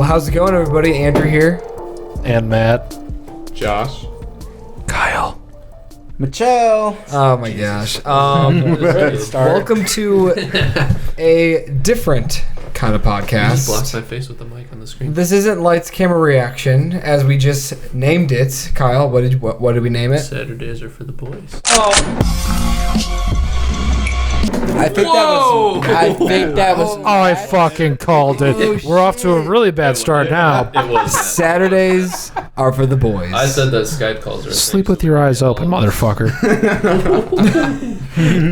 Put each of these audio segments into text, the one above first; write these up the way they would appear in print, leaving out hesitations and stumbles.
how's it going, everybody? Andrew here. And Matt. Josh. Kyle. Michelle. Oh my gosh. Welcome to a different kind of You just podcast. blocked my face with the mic on the screen. This isn't Lights Camera Reaction, as we just named it. Kyle, what did we name it? Saturdays are for the boys. I think that was. Oh, I fucking called it. We're off to a really bad start now. It was. Saturdays are for the boys. I said that Skype calls are. Sleep with your eyes open, motherfucker.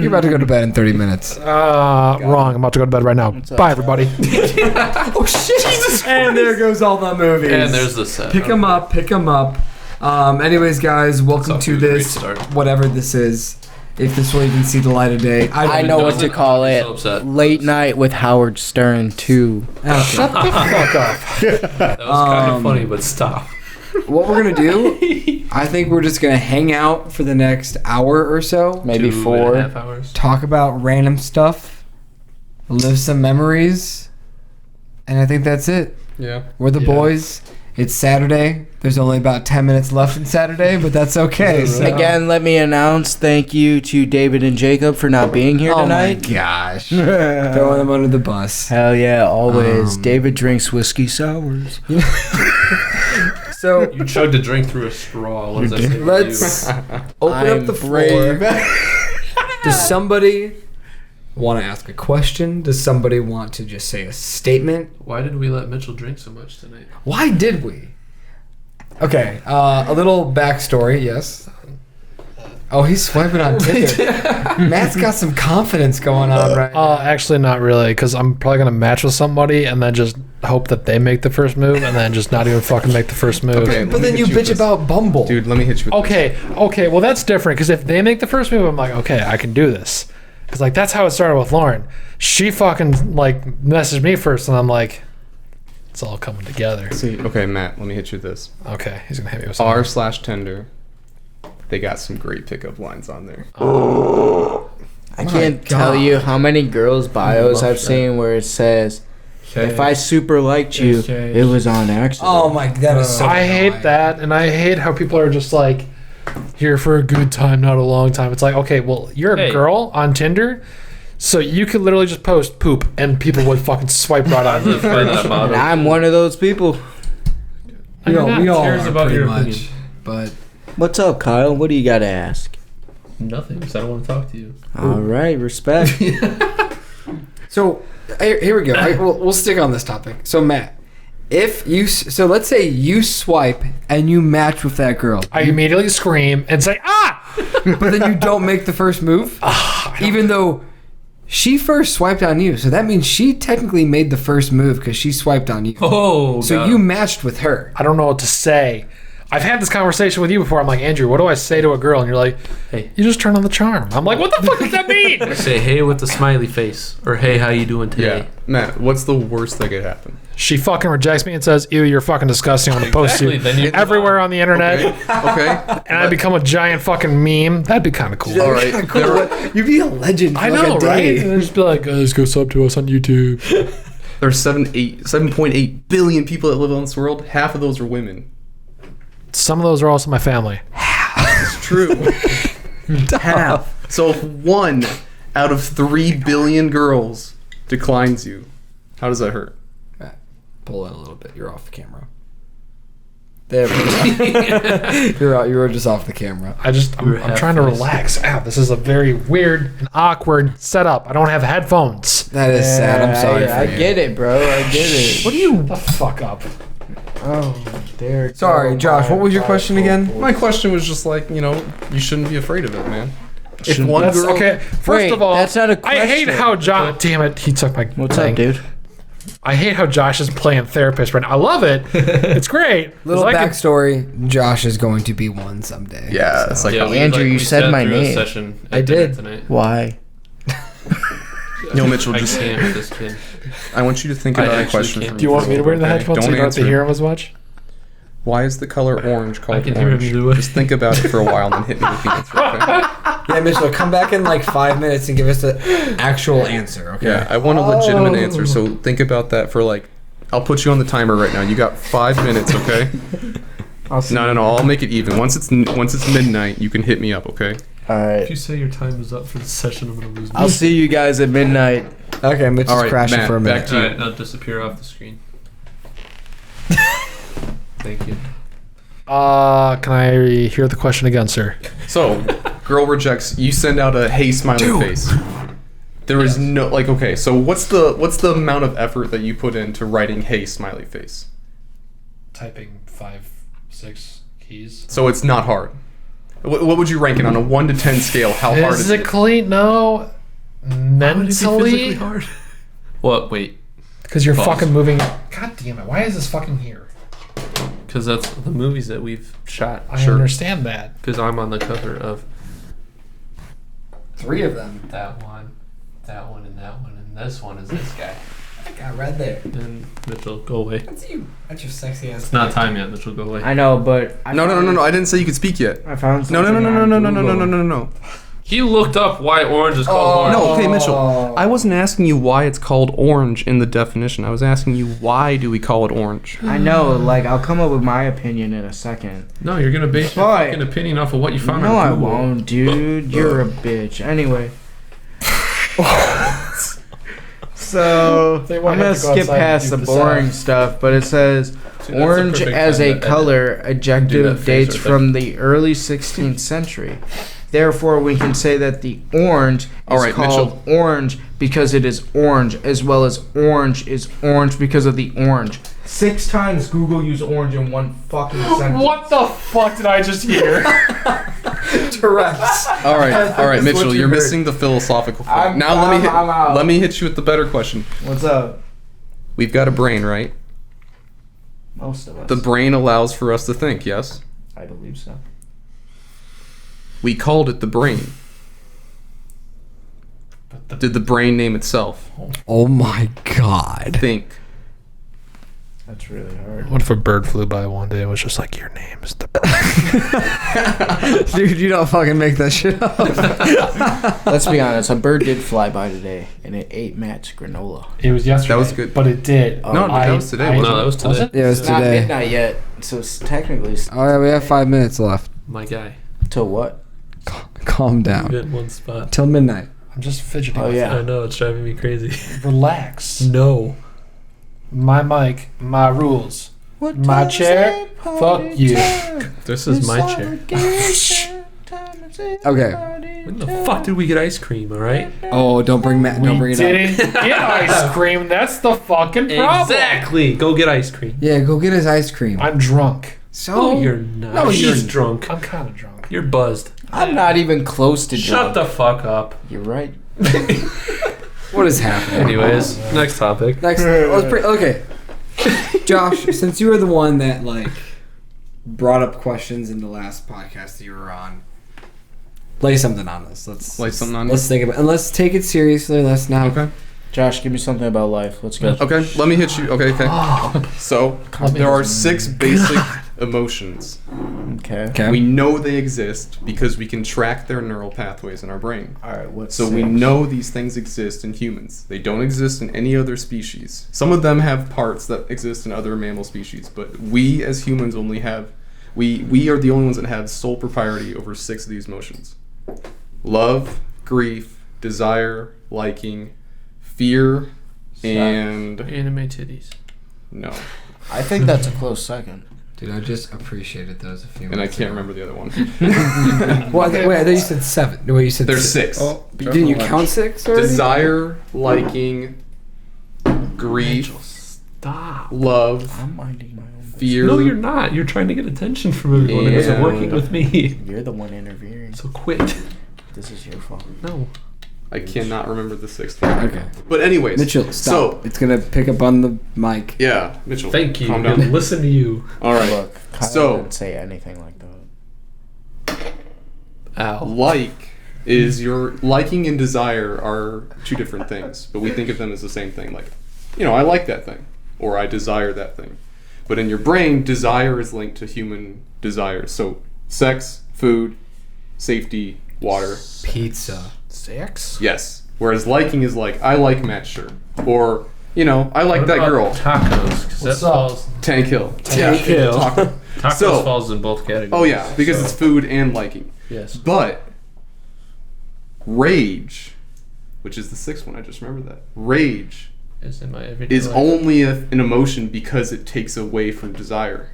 You're about to go to bed in 30 minutes. Wrong. I'm about to go to bed right now. Bye, everybody. Oh shit! Jesus and there goes all the movies. And there's the set. Pick them up. Anyways, guys, welcome to this, whatever this is. If this will even see the light of day. I know what to call it. Late Night with Howard Stern 2. Shut the fuck up. That was kind of funny, but stop. What we're going to do, I think we're just going to hang out for the next hour or so. Maybe 2.5 4. hours. Talk about random stuff. Live some memories. And I think that's it. Yeah. We're the boys. It's Saturday. There's only about 10 minutes left in Saturday, but that's okay. So. Again, let me announce thank you to David and Jacob for not being here tonight. Oh my gosh. Throwing them under the bus. Hell yeah, always. David drinks whiskey sours. So You chugged a drink through a straw. What does that say to let's open up the floor. Does somebody want to ask a question? Does somebody want to just say a statement? Why did we let Mitchell drink so much tonight? Why did we? Okay, a little backstory, yes. Oh, he's swiping on Tinder. Matt's got some confidence going on right now. Actually, not really, because I'm probably going to match with somebody and then just hope that they make the first move and then just not even fucking make the first move. Okay. But then you bitch about Bumble. Dude, let me hit you with Okay, well, that's different, because if they make the first move, I'm like, okay, I can do this. Because, like, that's how it started with Lauren. She fucking, like, messaged me first, and I'm like, it's all coming together. See, okay, Matt, let me hit you with this. Okay, he's going to hit me with something. R/Tender, they got some great pickup lines on there. I can't tell you how many girls' bios I've seen where it says, if I super liked you, it was on accident. Oh my, that is so I hate annoying. that, and I hate how people are just like, here for a good time, not a long time. It's like, okay, well, you're a girl on Tinder, so you could literally just post poop, and people would fucking swipe right on you. And I'm one of those people. We all cares are about pretty your much. opinion? But What's up, Kyle? What do you got to ask? Nothing, because I don't want to talk to you. All right, respect. so here we go. We'll stick on this topic. So Matt, so let's say you swipe and you match with that girl, I immediately scream and say, but then you don't make the first move, even though she first swiped on you. So that means she technically made the first move because she swiped on you. Oh, so you matched with her. I don't know what to say. I've had this conversation with you before. I'm like, Andrew, what do I say to a girl? And you're like, Hey. you just turn on the charm. I'm like, what the fuck does that mean? I say hey with the smiley face, or hey, how you doing today? Yeah. Matt, what's the worst that could happen? She fucking rejects me and says, ew, you're fucking disgusting. I'm going to post you Then you everywhere on the internet. Okay. And I become a giant fucking meme. That'd be kind of cool. All right. You'd be a legend. For I like know, a day. right? And then just be like, guys, go sub to us on YouTube. There's 7.8 billion people that live on this world. Half of those are women. Some of those are also my family. It's true. Half. So if 1 out of 3 billion girls declines you, how does that hurt? Matt, pull in a little bit. You're off the camera. There we go. You're out. You were just off the camera. I'm trying to relax. Ow, this is a very weird and awkward setup. I don't have headphones. That is sad. I'm sorry. I get it, bro. I get it. What are you? The fuck up. Oh, there. Sorry, Josh. What was your question again? My question was just like, you shouldn't be afraid of it, man. If one That's, girl, okay, first Wait, of all, that's not a I hate question. how Josh. Damn it, he took my. What's thing. up, dude? I hate how Josh is playing therapist right now. I love it. It's great. Little I could- backstory: Josh is going to be one someday. yeah, it's like Yeah, Andrew, you said my name. Session I at dinner did. tonight. Why? Mitchell, I just can't with this kid. I want you to think I about a actually question. can't. for Do you want me to wear the okay? headphones so you don't have to answer. hear him as much? Why is the color orange called I can hear him orange? do it. Just think about it for a while and then hit me with the answer, okay? Yeah, Mitchell, come back in like 5 minutes and give us the actual answer, okay? Yeah, I want a legitimate answer, so think about that for like I'll put you on the timer right now. You got 5 minutes, okay? No. I'll make it even. Once it's midnight, you can hit me up, okay? All right. If you say your time is up for the session, I'm gonna lose. I'll see you guys at midnight. Okay, Mitch is crashing Matt, for a minute. back to you. Alright, I'll disappear off the screen. Thank you. Can I hear the question again, sir? So, girl rejects. You send out a hey smiley face. There is no okay. So what's the amount of effort that you put into writing hey smiley face? Typing 5, 6 keys. So it's not hard. What would you rank it on a 1 to 10 scale? How hard is it? Physically, no. Mentally, hard? What? Wait. because you're Pause. fucking moving. God damn it! Why is this fucking here? Because that's the movies that we've shot. I understand that. Because I'm on the cover of 3 of them. that one, and that one, and this one is this guy. Got red there. And Mitchell, go away. That's you. That's your sexy ass. It's not time yet. Mitchell, go away. I know, but No. I didn't say you could speak yet. I found No. something on Google. No. He looked up why orange is called orange. No, okay, Mitchell. I wasn't asking you why it's called orange in the definition. I was asking you why do we call it orange? I know, like I'll come up with my opinion in a second. No, you're gonna base your Why? fucking opinion off of what you found No, on I Google. won't, dude. You're a bitch. Anyway. So They I'm won't gonna have to go skip outside and past do the the boring sound. stuff, but it says See, that's orange the perfect as time a to color Do that adjective face dates right there. from the early 16th century. Therefore, we can say that the orange is All right, called orange because it is orange, as well as orange is orange because of the orange. 6 times Google used orange in one fucking sentence. What the fuck did I just hear? Tourette's. All right, That's Mitchell, what you you're heard. missing the philosophical point. I'm out. Let me hit you with the better question. What's up? We've got a brain, right? Most of us. The brain allows for us to think, yes? I believe so. We called it the brain. Did the brain name itself? Oh my god. Think. That's really hard. What if a bird flew by one day and was just like, your name is the bird? Dude, you don't fucking make that shit up. Let's be honest. A bird did fly by today, and it ate Matt's granola. It was yesterday. That was good. But it did. No, that was today, No, that was today. it? Yeah, it was It's not today. midnight yet, so it's technically Alright, we have 5 minutes left. My guy. till what? Calm down. Good one spot. Till midnight. I'm just fidgeting. Oh, with yeah. I know, it's driving me crazy. it. Relax. No. My mic, my rules. What My time is chair? it? Party Fuck you. time. This is my chair. Okay. When the fuck did we get ice cream, alright? Oh, don't bring Matt. Don't We bring it up. didn't get ice cream. That's the fucking problem. Exactly. Go get ice cream. Yeah, go get his ice cream. I'm drunk. So No, you're not. No, She's you're drunk. I'm kind of drunk. You're buzzed. I'm not even close to Shut drunk. the fuck up. You're right. What is happening? Anyways, next topic. Next, okay. Josh, since you were the one that like brought up questions in the last podcast that you were on, lay something on us. Let's think about it. And let's take it seriously. Let's not. Okay. Josh, give me something about life. Let's go. Okay, let me hit you. Okay. So, there are 6 basic emotions. Okay. Okay. We know they exist because we can track their neural pathways in our brain. All right. What's So we know these things exist in humans. They don't exist in any other species. Some of them have parts that exist in other mammal species, but we as humans only have we are the only ones that have sole propriety over 6 of these emotions. Love, grief, desire, liking, fear, and Anime titties. no. I think that's a close second. Dude, I just appreciated those a few And I minutes can't ago. remember the other one. Well, wait, I thought you said 7. No, wait, you said There's 6. Oh, didn't you count 6 already? Desire, liking, grief, Stop. love, I'm minding my own business. fear. No, you're not. You're trying to get attention from everyone. It isn't Yeah. working with me. You're the one interfering. So quit. This is your fault. No. I cannot remember the 6th one. Okay. But anyways. Mitchell, stop. So, It's gonna pick up on the mic. yeah, Mitchell. Thank you. Calm And down. listen to you. All right. Look, Kyle So- didn't say anything like that. Ow. Like is your liking and desire are 2 different things, but we think of them as the same thing. Like, I like that thing, or I desire that thing. But in your brain, desire is linked to human desires. So, sex, food, safety, water. Pizza. Sex? Yes. Whereas liking is like, I like Matt's shirt, or you know, I like that girl. Tacos. 'Cause that falls. Tank Hill. Tank Hill. Tacos falls in both categories. Oh yeah, because it's food and liking. Yes. But rage, which is the sixth one, I just remembered that. Rage Is in my everyday is life. only an emotion because it takes away from desire.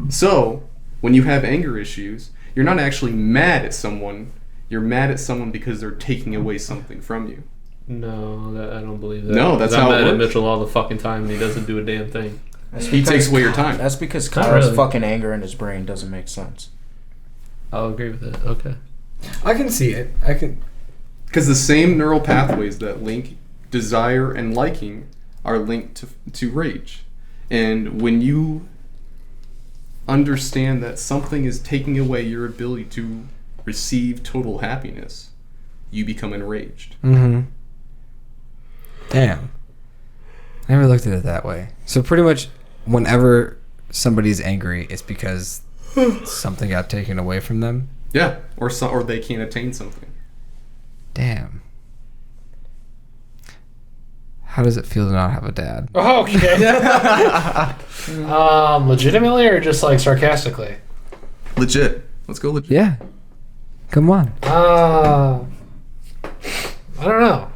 So, when you have anger issues, you're not actually mad at someone. You're mad at someone because they're taking away something from you. No, I don't believe that. No, that's I'm how it mad at works. Mitchell all the fucking time and he doesn't do a damn thing. He takes away your time. That's because Not Kyle's really. fucking anger in his brain doesn't make sense. I'll agree with that. Okay. I can see it. I can. Because the same neural pathways that link desire and liking are linked to rage. And when you understand that something is taking away your ability to receive total happiness, you become enraged. Mm-hmm. Damn. I never looked at it that way. So pretty much whenever somebody's angry, it's because something got taken away from them. Yeah, or they can't attain something. Damn. How does it feel to not have a dad? Okay. Legitimately or just like sarcastically? Legit. Let's go legit. Yeah. Come on. I don't know.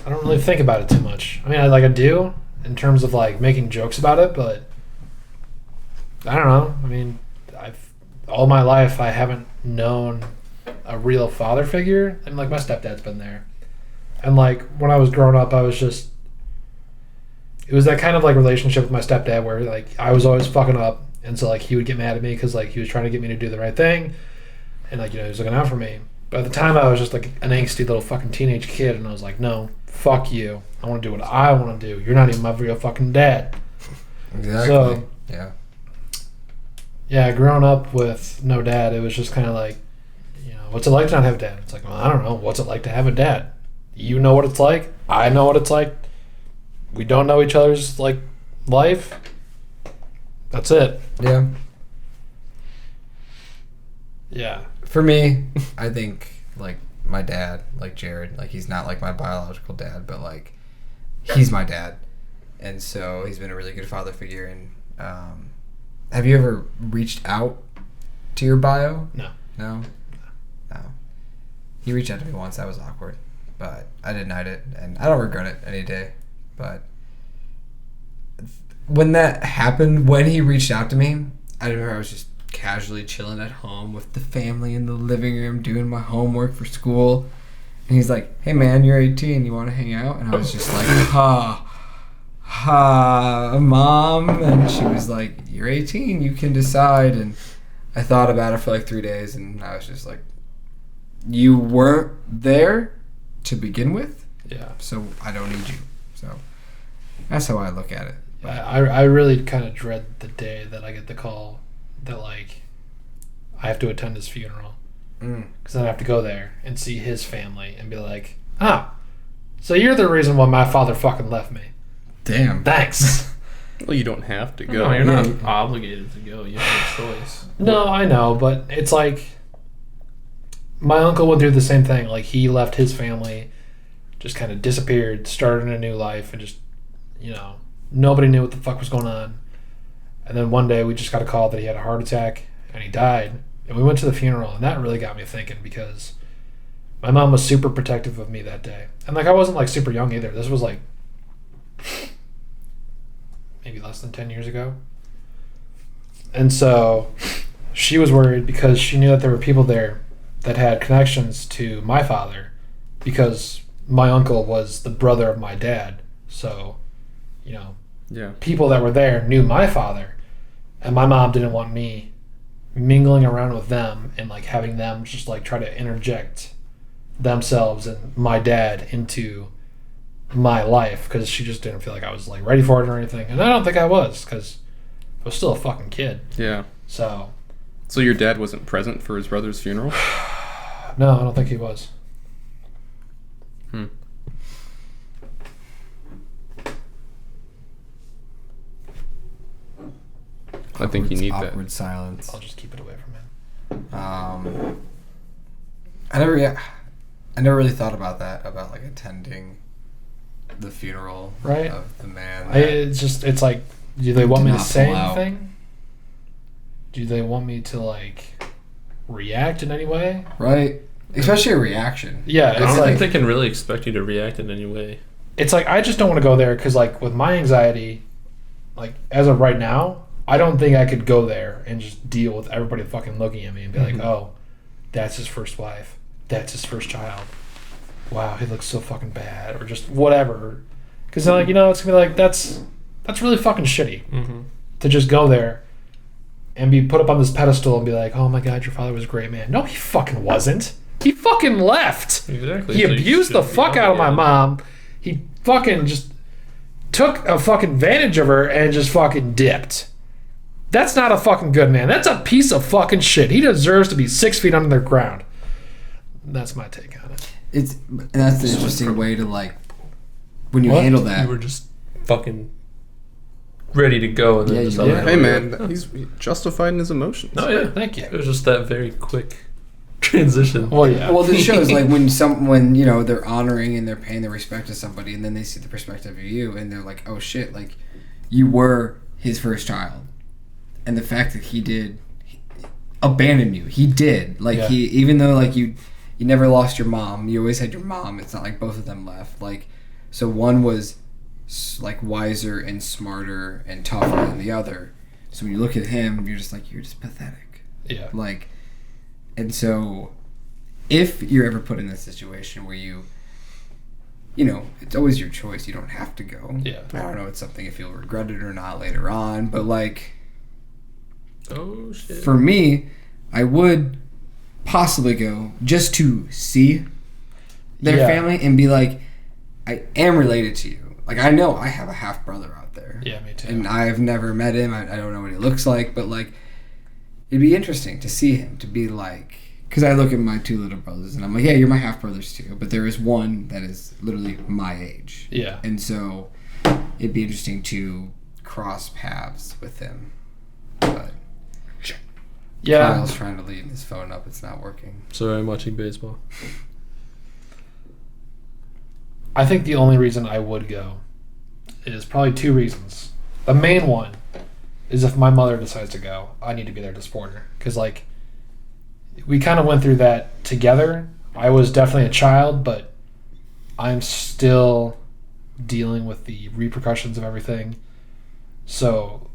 I don't really think about it too much. I mean, I do in terms of like making jokes about it, but I don't know. I mean, all my life I haven't known a real father figure. I mean, like my stepdad's been there, and like when I was growing up, it was that kind of like relationship with my stepdad where like I was always fucking up, and so like he would get mad at me because like he was trying to get me to do the right thing, and like he was looking out for me. But at the time, I was just like an angsty little fucking teenage kid, and I was like, no, fuck you. I want to do what I want to do. You're not even my real fucking dad. Exactly. So, yeah. Growing up with no dad, it was just kind of like, what's it like to not have a dad? It's like, well, I don't know. What's it like to have a dad? You know what it's like. I know what it's like. We don't know each other's, like, life. That's it. Yeah. Yeah. For me, I think, like, my dad, like Jared, like, he's not like my biological dad, but, like, he's my dad. And so he's been a really good father figure. And have you ever reached out to your bio? No. No? No. He reached out to me once. That was awkward. But I denied it, and I don't regret it any day. But when that happened, when he reached out to me, I remember I was just casually chilling at home with the family in the living room doing my homework for school. And he's like, hey man, you're 18, you want to hang out? And I was just like, mom. And she was like, you're 18, you can decide. And I thought about it for like 3 days, and I was just like, you weren't there to begin with, Yeah. so I don't need you. So that's how I look at it. I really kind of dread the day that I get the call that, like, I have to attend his funeral. Because then I have to go there and see his family and be like, so you're the reason why my father fucking left me. Damn. Thanks. Well, you don't have to go. No, you're not obligated to go. You have a choice. No, I know, but it's like my uncle went through the same thing. Like, he left his family, just kind of disappeared, started a new life, and just, nobody knew what the fuck was going on. And then one day we just got a call that he had a heart attack and he died. And we went to the funeral, and that really got me thinking because my mom was super protective of me that day. And, like, I wasn't, like, super young either. This was, like, maybe less than 10 years ago. And so she was worried because she knew that there were people there that had connections to my father because my uncle was the brother of my dad. So, people that were there knew my father, and my mom didn't want me mingling around with them and, like, having them just, like, try to interject themselves and my dad into my life because she just didn't feel like I was, like, ready for it or anything. And I don't think I was because I was still a fucking kid. Yeah. So your dad wasn't present for his brother's funeral? no, I don't think he was. I think you need that. Awkward silence. I'll just keep it away from him. I never really thought about that, about, like, attending the funeral right? of the man. It's like, do they want me to say anything? Do they want me to like react in any way? Right. Especially a reaction. Yeah, I don't think they can really expect you to react in any way. It's like, I just don't want to go there because, like, with my anxiety, like, as of right now, I don't think I could go there and just deal with everybody fucking looking at me and be like, oh, that's his first wife. That's his first child. Wow, he looks so fucking bad. Or just whatever. Because they're like, it's going to be like, that's really fucking shitty to just go there and be put up on this pedestal and be like, oh my God, your father was a great man. No, he fucking wasn't. He fucking left. Exactly. He abused the fuck out of my mom. He fucking just took a fucking advantage of her and just fucking dipped. That's not a fucking good man. That's a piece of fucking shit. He deserves to be 6 feet under the ground. That's my take on it. That's the interesting way to, like, when you handle that. You were just fucking ready to go. And then Hey, man, he's justified in his emotions. Oh, yeah. Thank you. It was just that very quick transition. Well, yeah. Well, this shows like when they're honoring and they're paying their respect to somebody, and then they see the perspective of you, and they're like, "Oh shit! Like, you were his first child," and the fact that he did abandon you, he did. Like he, even though like you never lost your mom, you always had your mom. It's not like both of them left. Like, so one was like wiser and smarter and tougher than the other. So when you look at him, you're just like, you're just pathetic. Yeah. Like. And so, if you're ever put in a situation where it's always your choice. You don't have to go. Yeah. I don't know. It's something if you'll regret it or not later on. But, like, oh, shit. For me, I would possibly go just to see their family and be like, I am related to you. Like, I know I have a half-brother out there. Yeah, me too. And I've never met him. I don't know what he looks like. But, like, it'd be interesting to see him, to be like, because I look at my 2 little brothers and I'm like, yeah, you're my half brothers too, but there is one that is literally my age. Yeah. And so it'd be interesting to cross paths with him. But Kyle's trying to leave his phone up, it's not working. Sorry, I'm watching baseball. I think the only reason I would go is probably 2 reasons. The main one is if my mother decides to go, I need to be there to support her. Because, like, we kind of went through that together. I was definitely a child, but I'm still dealing with the repercussions of everything. So,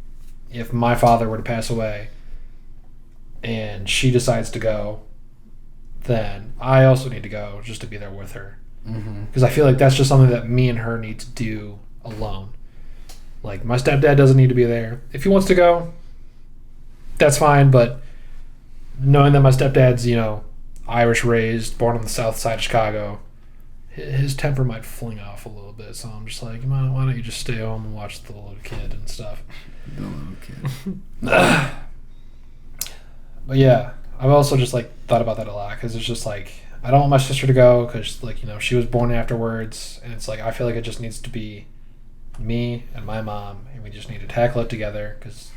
if my father were to pass away and she decides to go, then I also need to go just to be there with her. Because I feel like that's just something that me and her need to do alone. Like, my stepdad doesn't need to be there. If he wants to go, that's fine, but knowing that my stepdad's, Irish raised, born on the south side of Chicago, his temper might fling off a little bit, so I'm just like, why don't you just stay home and watch the little kid and stuff. The little kid. But yeah, I've also just, like, thought about that a lot, because it's just like, I don't want my sister to go, because, like, she was born afterwards, and it's like, I feel like it just needs to be me and my mom, and we just need to tackle it together, because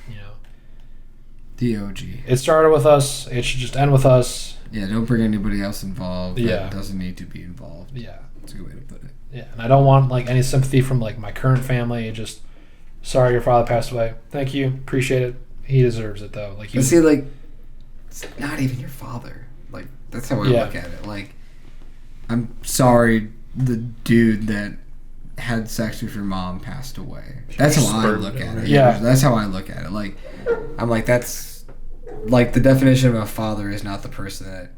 the OG. It started with us. It should just end with us. Yeah, don't bring anybody else involved. Yeah, that doesn't need to be involved. Yeah, that's a good way to put it. Yeah, and I don't want like any sympathy from like my current family. Just sorry your father passed away. Thank you, appreciate it. He deserves it though. Like, see, like, it's not even your father. Like, that's how I look at it. Like, I'm sorry, the dude that had sex with your mom passed away. That's how I look at it. Yeah. That's how I look at it. Like, I'm like, that's like the definition of a father is not the person that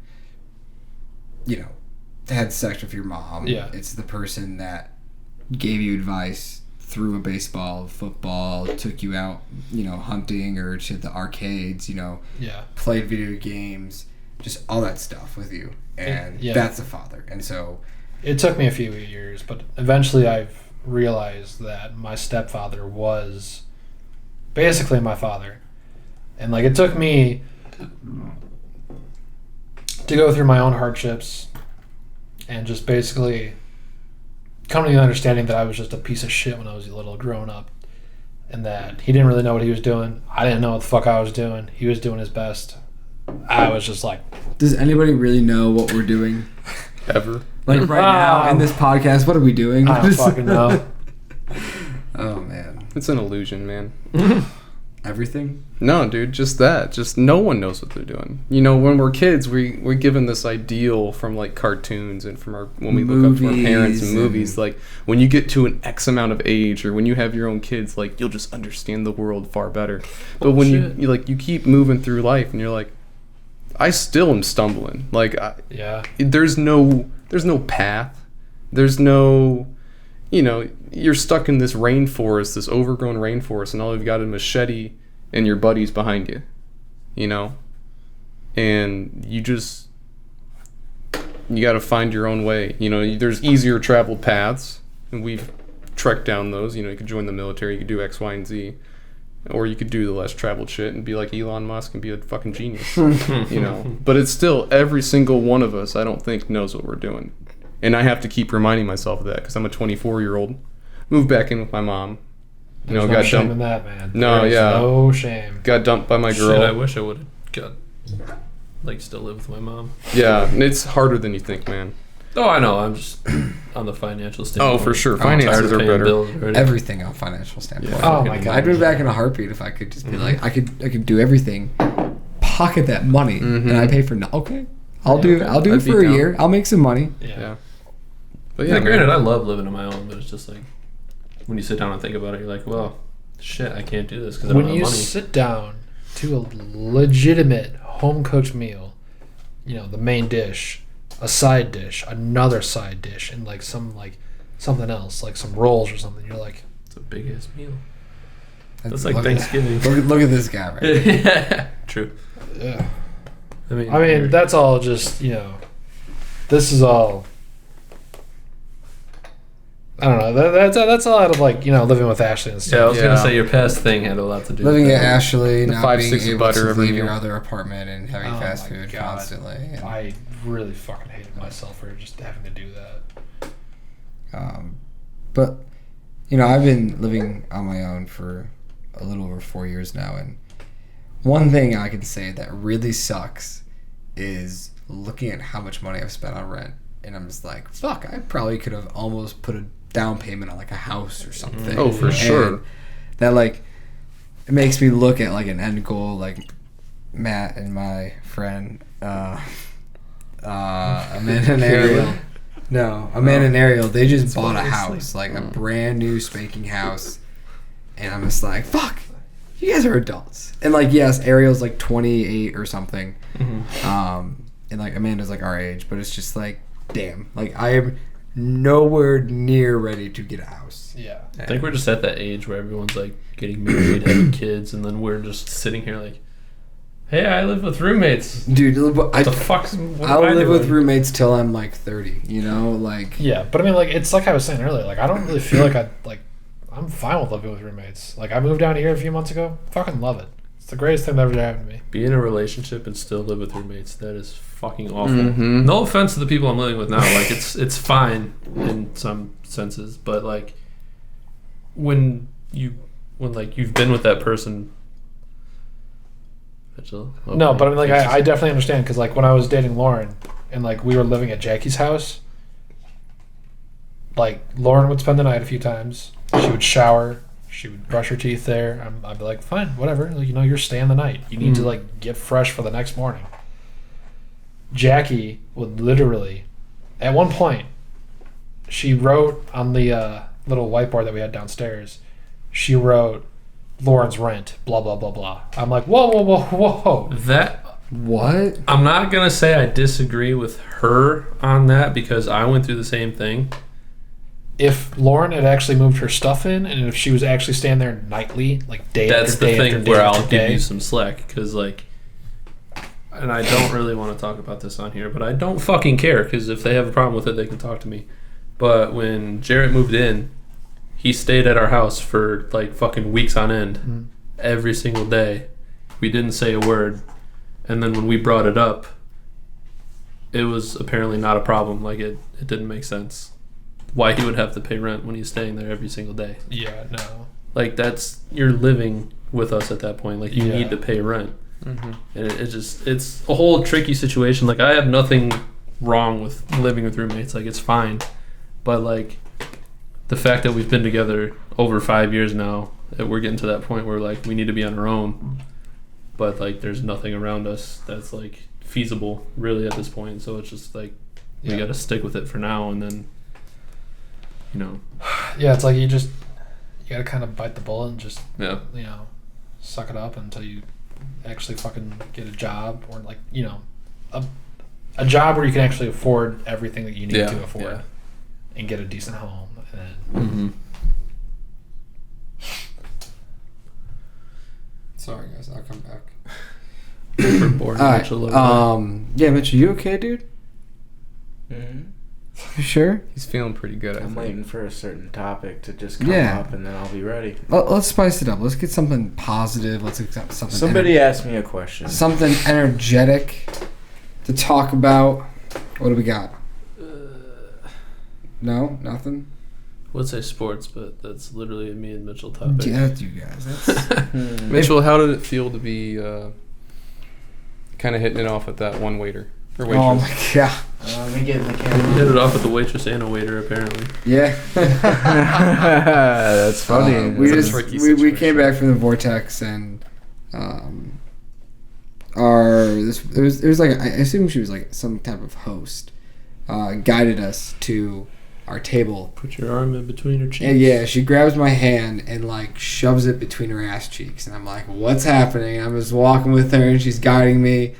had sex with your mom. Yeah. It's the person that gave you advice, threw a baseball, football, took you out, hunting or to the arcades, played video games, just all that stuff with you. And that's a father. And so it took me a few years, but eventually I've realized that my stepfather was basically my father. And like, it took me to go through my own hardships and just basically come to the understanding that I was just a piece of shit when I was little growing up, and that he didn't really know what he was doing. I didn't know what the fuck I was doing. He was doing his best. I was just like... Does anybody really know what we're doing? Ever? Like right now in this podcast, what are we doing? I don't fucking know. Oh man, It's an illusion, man. everything. No, dude, just that. Just no one knows what they're doing. You know, when we're kids, we're given this ideal from like cartoons and from when we look up to our parents and movies. Like when you get to an X amount of age, or when you have your own kids, like you'll just understand the world far better. But when you keep moving through life, and you're like, I still am stumbling. Like, there's no path. There's no, you're stuck in this rainforest, this overgrown rainforest, and all you've got is a machete and your buddies behind you, and you got to find your own way. There's easier traveled paths, and we've trekked down those. You could join the military, you could do X, Y, and Z, or you could do the less traveled shit and be like Elon Musk and be a fucking genius, But it's still, every single one of us, I don't think, knows what we're doing. And I have to keep reminding myself of that, because I'm a 24-year-old, moved back in with my mom. There's no shame in that, man. No, no shame. Got dumped by my girl. Shit, I wish I would have still live with my mom. Yeah, it's harder than you think, man. Oh, I know. I'm just on the financial standpoint. Oh, for sure. Finances are better. Everything on financial standpoint. Yeah. Oh my god. I'd move back in a heartbeat if I could just be like, I could do everything, pocket that money, and I pay for okay. I'll do it for a year. I'll make some money. Yeah. But granted, I love living on my own, but it's just like when you sit down and think about it, you're like, well, shit, I can't do this because I don't have money. When you sit down to a legitimate home cooked meal, the main dish, a side dish, another side dish, and like something else, like some rolls or something, you're like, it's a big ass meal. That's like Thanksgiving. Look at this guy right now. Yeah, true. Yeah. I mean, that's all just, this is all, I don't know. That's a lot of living with Ashley and stuff. Yeah, I was gonna say your past thing had a lot to do living with at Ashley, not being able to leave your meal. other apartment and having fast food constantly. And, I really fucking hated myself for just having to do that. But I've been living on my own for a little over 4 years now, and one thing I can say that really sucks is looking at how much money I've spent on rent, and I'm just like, fuck, I probably could have almost put a down payment on like a house or something. Oh, for sure. That it makes me look at like an end goal, like Matt and my friend Amanda and Ariel. No, Amanda and Ariel, they just bought a house, like a brand new spanking house, and I'm just like, fuck, you guys are adults. And yes, Ariel's 28 or something, and Amanda's our age, but it's just damn, I am nowhere near ready to get a house. Yeah. I think we're just at that age where everyone's getting married, having kids, and then we're just sitting here hey, I live with roommates. Dude, what the fuck? I'll live with roommates till I'm 30, Yeah, but I mean, it's like I was saying earlier, I don't really feel I'm fine with living with roommates. I moved down here a few months ago. Fucking love it. It's the greatest thing that ever happened to me. Be in a relationship and still live with roommates. That is fucking awful. Mm-hmm. No offense to the people I'm living with now. It's fine in some senses, but when you've been with that person. Okay. No, but I mean, I definitely understand, because when I was dating Lauren and we were living at Jackie's house, Lauren would spend the night a few times. She would shower. She would brush her teeth there. I'd be like, fine, whatever. You're staying the night. You need to get fresh for the next morning. Jackie would literally, at one point, she wrote on the little whiteboard that we had downstairs, she wrote Lauren's rent, blah, blah, blah, blah. I'm like, whoa, whoa, whoa, whoa. What? I'm not going to say I disagree with her on that, because I went through the same thing. If Lauren had actually moved her stuff in, and if she was actually staying there nightly, day that's after day the thing after day where after I'll day, give you some slack, because and I don't really want to talk about this on here, but I don't fucking care, because if they have a problem with it, they can talk to me. But when Jarrett moved in, he stayed at our house for fucking weeks on end, every single day. We didn't say a word, and then when we brought it up, it was apparently not a problem. It didn't make sense why he would have to pay rent when he's staying there every single day. Yeah, no. You're living with us at that point. You need to pay rent. Mm-hmm. And it's a whole tricky situation. I have nothing wrong with living with roommates. Like, it's fine. But, like, the fact that we've been together over 5 years now, that we're getting to that point where, like, we need to be on our own. But, like, there's nothing around us that's, like, feasible, really, at this point. So it's just, like, we got to stick with it for now, and then, you know. Yeah, it's like you got to kind of bite the bullet and just, Yeah. you know, suck it up until you actually fucking get a job, or, like, you know, a job where you can actually afford everything that you need to afford and get a decent home. And then Sorry, guys. I'll come back. We're bored. All right. Yeah, Mitch, are you okay, dude? Mm-hmm. You sure? He's feeling pretty good. I'm waiting for a certain topic to just come up, and then I'll be ready. Let's spice it up. Let's get something positive. Let's get something. Somebody asked me a question. Something energetic to talk about. What do we got? No, nothing. Would say sports, but that's literally a me and Mitchell topic. Yeah, that's you guys. That's Mitchell, how did it feel to be kind of hitting it off with that one waiter or waitress? oh my god. Let me get in the camera. Hit it off with the waitress and a waiter, apparently. Yeah. That's funny. We came back from the vortex, and it was like, I assume she was like some type of host, guided us to our table. Put your arm in between her cheeks. And yeah, she grabs my hand and like shoves it between her ass cheeks, and I'm like, what's happening? I'm just walking with her, and she's guiding me.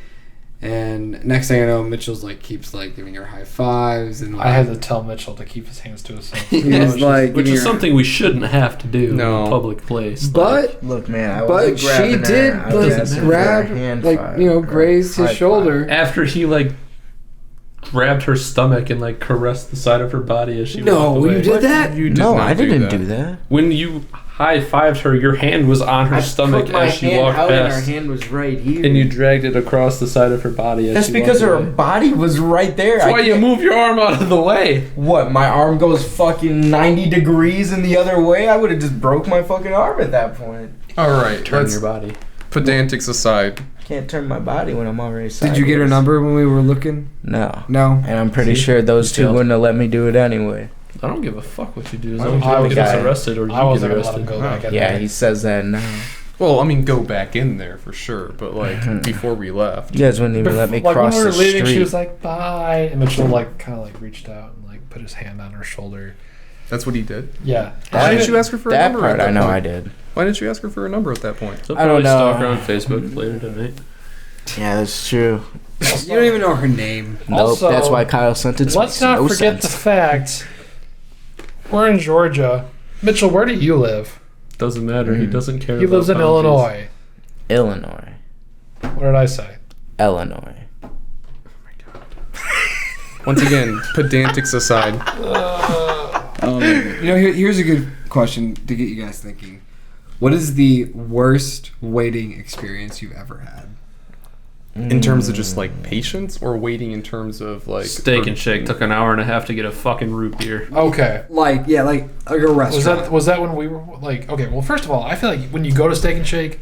And next thing I know, Mitchell's like keeps like giving her high fives, and like, I had to tell Mitchell to keep his hands to himself. Which is something we shouldn't have to do in a public place. But look, man, but she did grab, like, you know, grazed his shoulder after he like grabbed her stomach and like caressed the side of her body as she walked away. You did that? You did no, not I didn't that. do that. When you high-fived her, your hand was on her stomach as she walked past. And her hand was right here. And you dragged it across the side of her body as That's she because walked her away. body was right there. That's why you move your arm out of the way. What, my arm goes fucking 90 degrees in the other way? I would have just broke my fucking arm at that point. All right, Turn your body. Pedantics aside. Can't turn my body when I'm already sideways. Did you get her number when we were looking? No. No. And I'm pretty sure those two wouldn't have let me do it anyway. I don't give a fuck what you do. As I long as you get us guy. arrested or you I wasn't get gonna let him arrested. go back in Yeah, there. he says that now. Well, I mean, go back in there for sure, but like before we left. You guys wouldn't even let me like cross when we were the leaving, street. she was like, "Bye," and Mitchell like kind of like reached out and like put his hand on her shoulder. That's what he did. Yeah. Why didn't you ask her for a that number? part at that I know point? I did. Why didn't you ask her for a number at that point? They'll I don't probably know. stalk her on Facebook later tonight. Yeah, that's true. You don't even know her name. Nope, Also, that's why Kyle sent it. Let's not forget the fact we're in Georgia. Mitchell, where do you live? Doesn't matter. He doesn't care. He lives in about Illinois. boundaries. Illinois. What did I say? Illinois. Once again, pedantics aside. You know, here's a good question to get you guys thinking. What is the worst waiting experience you've ever had? In terms of just like patience, or waiting in terms of like Steak and Shake took an hour and a half to get a fucking root beer. Okay. Like a restaurant. Was that when we were like, okay, well, first of all, I feel like when you go to Steak and Shake,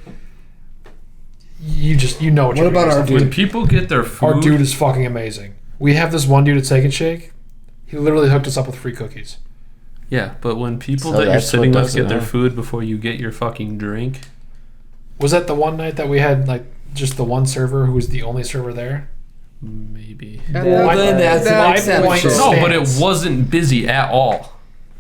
you know what you're about getting our yourself dude? When people get their food, Our dude is fucking amazing. We have this one dude at Steak and Shake. He literally hooked us up with free cookies. yeah, but when people So that you're that's sitting what with does get it, their huh? food before you get your fucking drink, Was that the one night that we had like just the one server who was the only server there? maybe. Well, then that's an my exception. point No, but it stands. wasn't busy at all.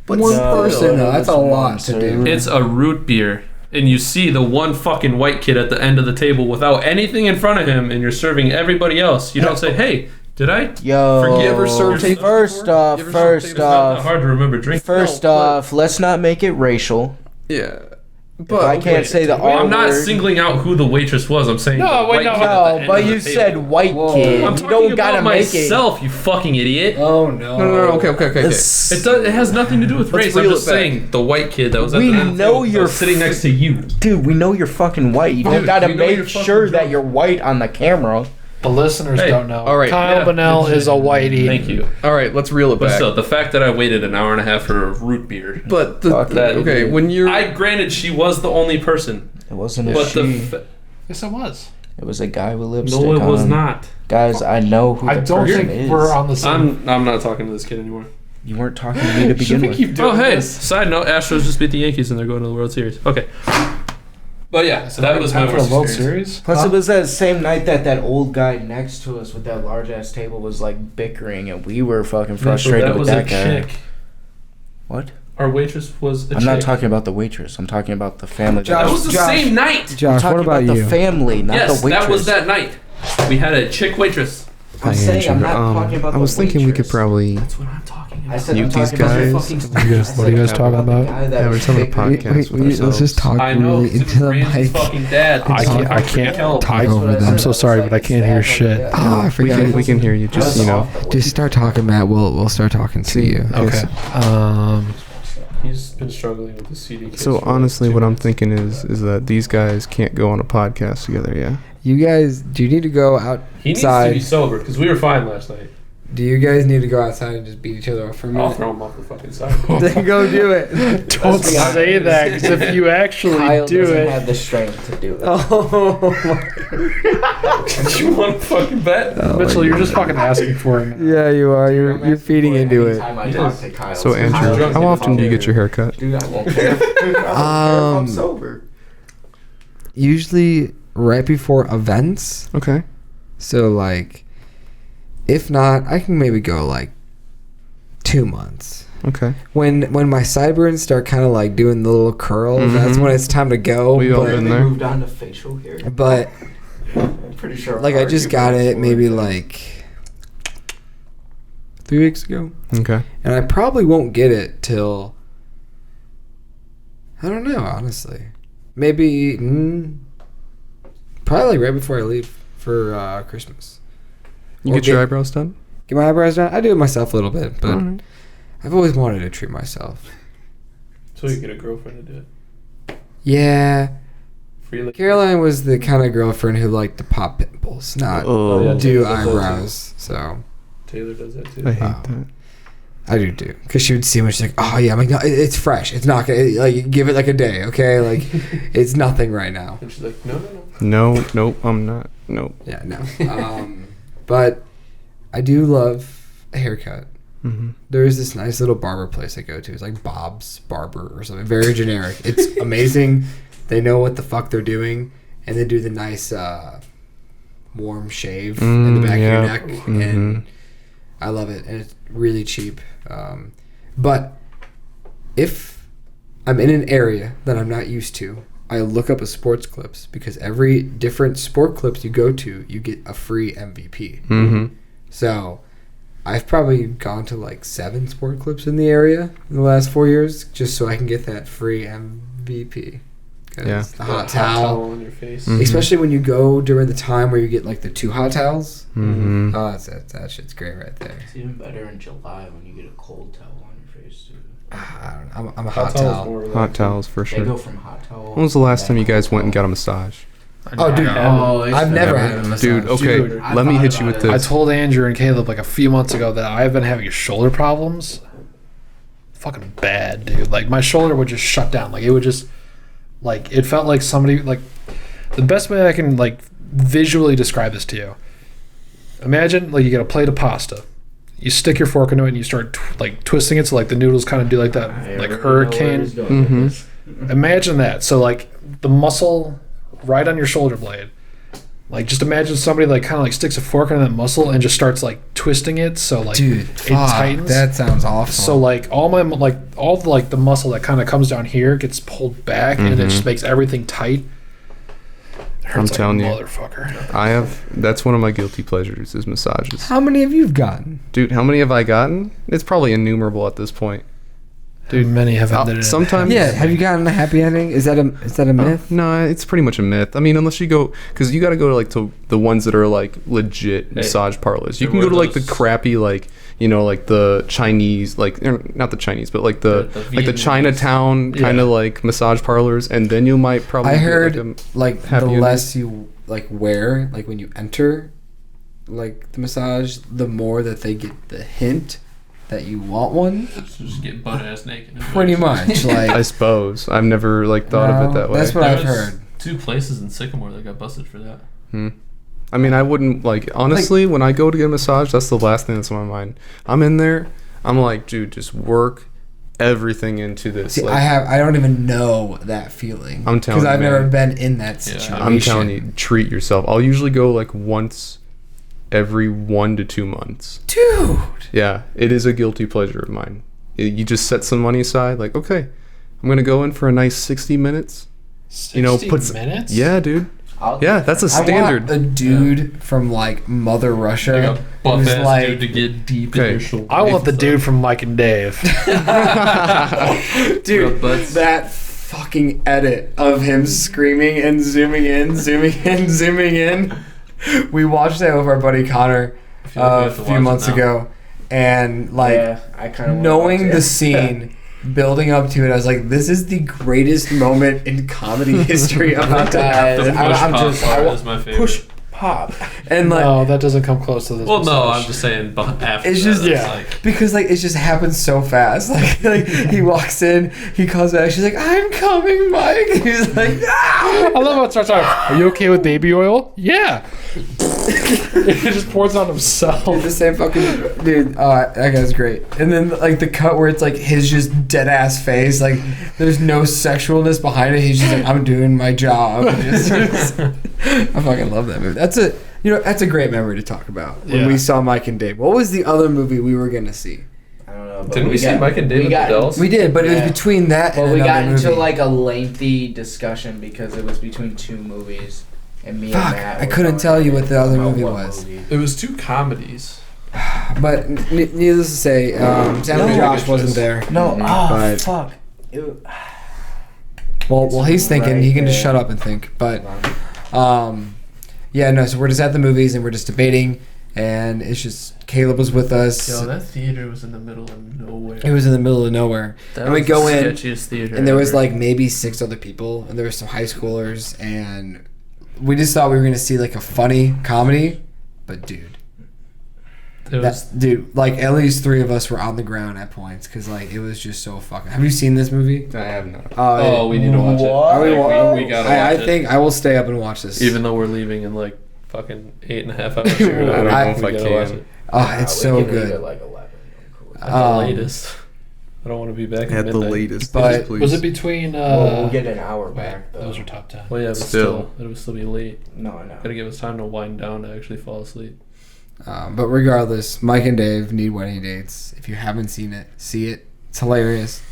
But one person, though, that's a lot to do. It's a root beer, and you see the one fucking white kid at the end of the table without anything in front of him, and you're serving everybody else. You don't say, "Hey, did I?" Yo, You ever served tape first before? off, You ever served It's tape? not that hard to remember drink. First off, let's not make it racial. Yeah, If but I can't say the R I'm not word. singling out who the waitress was. I'm saying No, the wait, white no, kid at the No, end but of the you table. said white kid. I'm You talking don't about gotta make it. myself, you fucking idiot. Oh no. no. Okay. It has nothing to do with Let's race. I'm reel just it back. saying the white kid that was at We the end of the know table that you're was sitting next to you. Dude, we know you're fucking white. You don't Dude, gotta we know you're make fucking sure that drunk. you're white on the camera. The listeners Hey, don't know. all right, Kyle yeah. Bonnell is a whitey. Thank you. All right, let's reel it But back. still, the fact that I waited an hour and a half for a root beer. But Fuck that- okay, when you're Granted, she was the only person. It wasn't a But she. Yes, it was. It was a guy with lipstick No, it was on. not. Guys, I know who I the don't person think is. we're on the same. I'm not talking to this kid anymore. You weren't talking to me to begin with. Oh, hey. Side note: Astros just beat the Yankees and they're going to the World Series. Okay. But yeah, so that was my for the World experience. Series. Plus, it was that same night that old guy next to us with that large ass table was like bickering, and we were fucking frustrated that with was that a guy. chick. What? Our waitress was a I'm chick. not talking about the waitress. I'm talking about the family. That was the same night. I'm Josh, talking what about the you? family, not Yes, the waitress. that was that night. We had a chick waitress. I'm saying I'm not talking about I was the thinking we could waitress. probably. That's what I'm talking about. I said Mute I'm these talking about the guys. fucking. What are you guys talking about? Yeah, we're just having a podcast with Let's ourselves. just talk I know, really 'cause it was into the Ramsey's mic. fucking dad. I can't talk over them. I'm so sorry, but I can't hear shit. Oh, I forgot. We can hear you. Just Just start talking, Matt. We'll start talking to you. Okay. He's been struggling with the CD case. So for honestly, 2 what I'm months. thinking is that these guys can't go on a podcast together. Yeah. You guys, do you need to go He needs to be outside? sober because we were fine last night. Do you guys need to go outside and just beat each other up for a I'll minute? throw him off the fucking sidewalk. Then go do it. Don't say that, because if you actually Kyle do doesn't it, have the strength to do it. Oh, You want to fucking bet? Mitchell, you're just fucking asking for it. yeah, you are. You're feeding into it. Anytime I talk to Kyle, So Andrew, Kyle how often do you get your hair cut? Dude, I won't care. Dude, I won't care if I'm sober. Usually right before events. Okay. So like, if not, I can maybe go like 2 months. Okay. When my sideburns start kind of like doing the little curl, that's when it's time to go. We all but, been They there. moved on to facial hair. but I'm pretty sure. like I just got it maybe like. like 3 weeks ago, Okay. and I probably won't get it till I don't know, honestly. Maybe probably right before I leave for Christmas. You Or get your eyebrows done? Get my eyebrows done. I do it myself a little bit, but Alright. I've always wanted to treat myself. So you get a girlfriend to do it. Yeah, Freely. Caroline was the kind of girlfriend who liked to pop pimples, not Oh, yeah. do Taylor does that eyebrows. So Taylor does that too. I hate Wow. that. I do too, because she would see me. She's like, "Oh yeah, I'm like, no, it's fresh. It's not gonna like give it like a day, okay? Like, it's nothing right now." And she's like, no. Nope, I'm not. Nope. Yeah, no. But I do love a haircut. Mm-hmm. There is this nice little barber place I go to. It's like Bob's Barber or something. Very generic. It's amazing. They know what the fuck they're doing, and they do the nice warm shave in the back of your neck, and I love it. And it's really cheap. But if I'm in an area that I'm not used to, I look up a sports clips, because every different sport clips you go to, you get a free MVP. Mm-hmm. So I've probably gone to like 7 sport clips in the area in the last 4 years, just so I can get that free MVP. 'Cause Yeah. the hot towel. on your face. Mhm. Especially when you go during the time where you get like the 2 hot towels. Mm-hmm. Oh, that shit's great right there. It's even better in July when you get a cold towel on your face too. I don't know. I'm a Hot hot towel's towel. more Hot relaxing. towels for They go sure. from hot towel. When was the last time you guys went and got a massage? Oh, dude. I've never Never. had a massage. Dude, okay, Dude, I let me thought hit you about with it. I this. told Andrew and Caleb like a few months ago that I've been having shoulder problems. Fucking bad, dude. Like my shoulder would just shut down. Like it would just, like it felt like somebody like. The best way I can like visually describe this to you. Imagine like you get a plate of pasta. You stick your fork into it and you start like twisting it so like the noodles kind of do like that like hurricane. Mm-hmm. Imagine that. So like the muscle right on your shoulder blade. Like just imagine somebody like kind of like sticks a fork in that muscle and just starts like twisting it so like Dude, it fuck, tightens. that sounds awful. So like all the muscle that kind of comes down here gets pulled back and it just makes everything tight. It hurts I'm like telling a you. motherfucker. That's one of my guilty pleasures is massages. How many have you gotten? Dude, how many have I gotten? It's probably innumerable at this point. Dude, many have ended in sometimes- Yeah, have you gotten a happy ending? Is that a myth? No, it's pretty much a myth. I mean, unless you go, because you got to go to like to the ones that are like legit massage parlors. You there can go were to like the those- crappy like like the Chinese not the Chinese but like the like the Vietnamese. Chinatown kind of like massage parlors, and then you might probably. I get, heard like the happy ending. less you like wear, like when you enter like the massage, the more that they get the hint that you want one. Just get butt ass naked. Pretty much, like I suppose I've never like thought of it that way. That's what There I've was heard. 2 places in Sycamore that got busted for that. I mean, I wouldn't like honestly. When I go to get a massage, that's the last thing that's on my mind. I'm in there. I'm like, dude, just work everything into this. See, like, I don't even know that feeling. I'm telling you, because I've never man. been in that situation. I'm telling you, treat yourself. I'll usually go like once every 1 to 2 months. Dude. Yeah, it is a guilty pleasure of mine. You just set some money aside. Like, okay, I'm gonna go in for a nice 60 minutes. 60 minutes? Yeah, dude. Yeah, that's a standard. I want a dude from like Mother Russia. Like a buff who's ass like, dude to get deep in your shoulder. I want the dude from Mike and Dave. dude, that fucking edit of him screaming and zooming in, zooming in. We watched that with our buddy Connor a few months ago, and like I kind of knowing the scene. Building up to it, I was like, "This is the greatest moment in comedy history about to happen." Is my favorite. Push pop, and like, no, that doesn't come close to this. Well, no, massage. I'm just saying. After it's that, just like, because like it just happens so fast. Like he walks in, he calls back. She's like, "I'm coming, Mike." He's like, "Ah!" I love how it starts out. Are you okay with baby oil? Yeah. He just pours on himself. Dude, the same fucking dude. That guy's great. And then like the cut where it's like his just dead ass face, like there's no sexualness behind it. He's just like, I'm doing my job. I fucking love that movie. That's a great memory to talk about when we saw Mike and Dave. What was the other movie we were gonna see? I don't know. Didn't we see Mike and Dave at the Dells? We did, but it was between that and we got another into movie. like a lengthy discussion because it was between 2 movies. And me Fuck, and Matt I were couldn't going tell you what the other about movie what was. movie. It was 2 comedies. But needless to say, Sam and Josh wasn't there. No, but, fuck. Well, he's thinking. right He can just there. shut up and think. But, yeah, no. So we're just at the movies and we're just debating, and it's just Caleb was with us. Yo, that theater was in the middle of nowhere. It was in the middle of nowhere, That and we was go the in, sketchiest theater and there was ever. like maybe 6 other people, and there were some high schoolers, and we just thought we were gonna see like a funny comedy, but dude. Like at least 3 of us were on the ground at points because like it was just so fucking. Have you seen this movie? I have not. Oh, we need to watch it. Are we We gotta watch I it. think I will stay up and watch this. Even though we're leaving in like fucking 8.5 hours. Here, I don't know if we I gotta can. watch it. Oh, it's so good. Like 11. At the latest. I don't want to be back At at the midnight. latest, But please. Was it between? We'll get an hour back. Though. Those are top 10. Well, yeah, but Still. it would still be late. No, I know. Gotta give us time to wind down to actually fall asleep. But regardless, Mike and Dave need wedding dates. If you haven't seen it, see it. It's hilarious.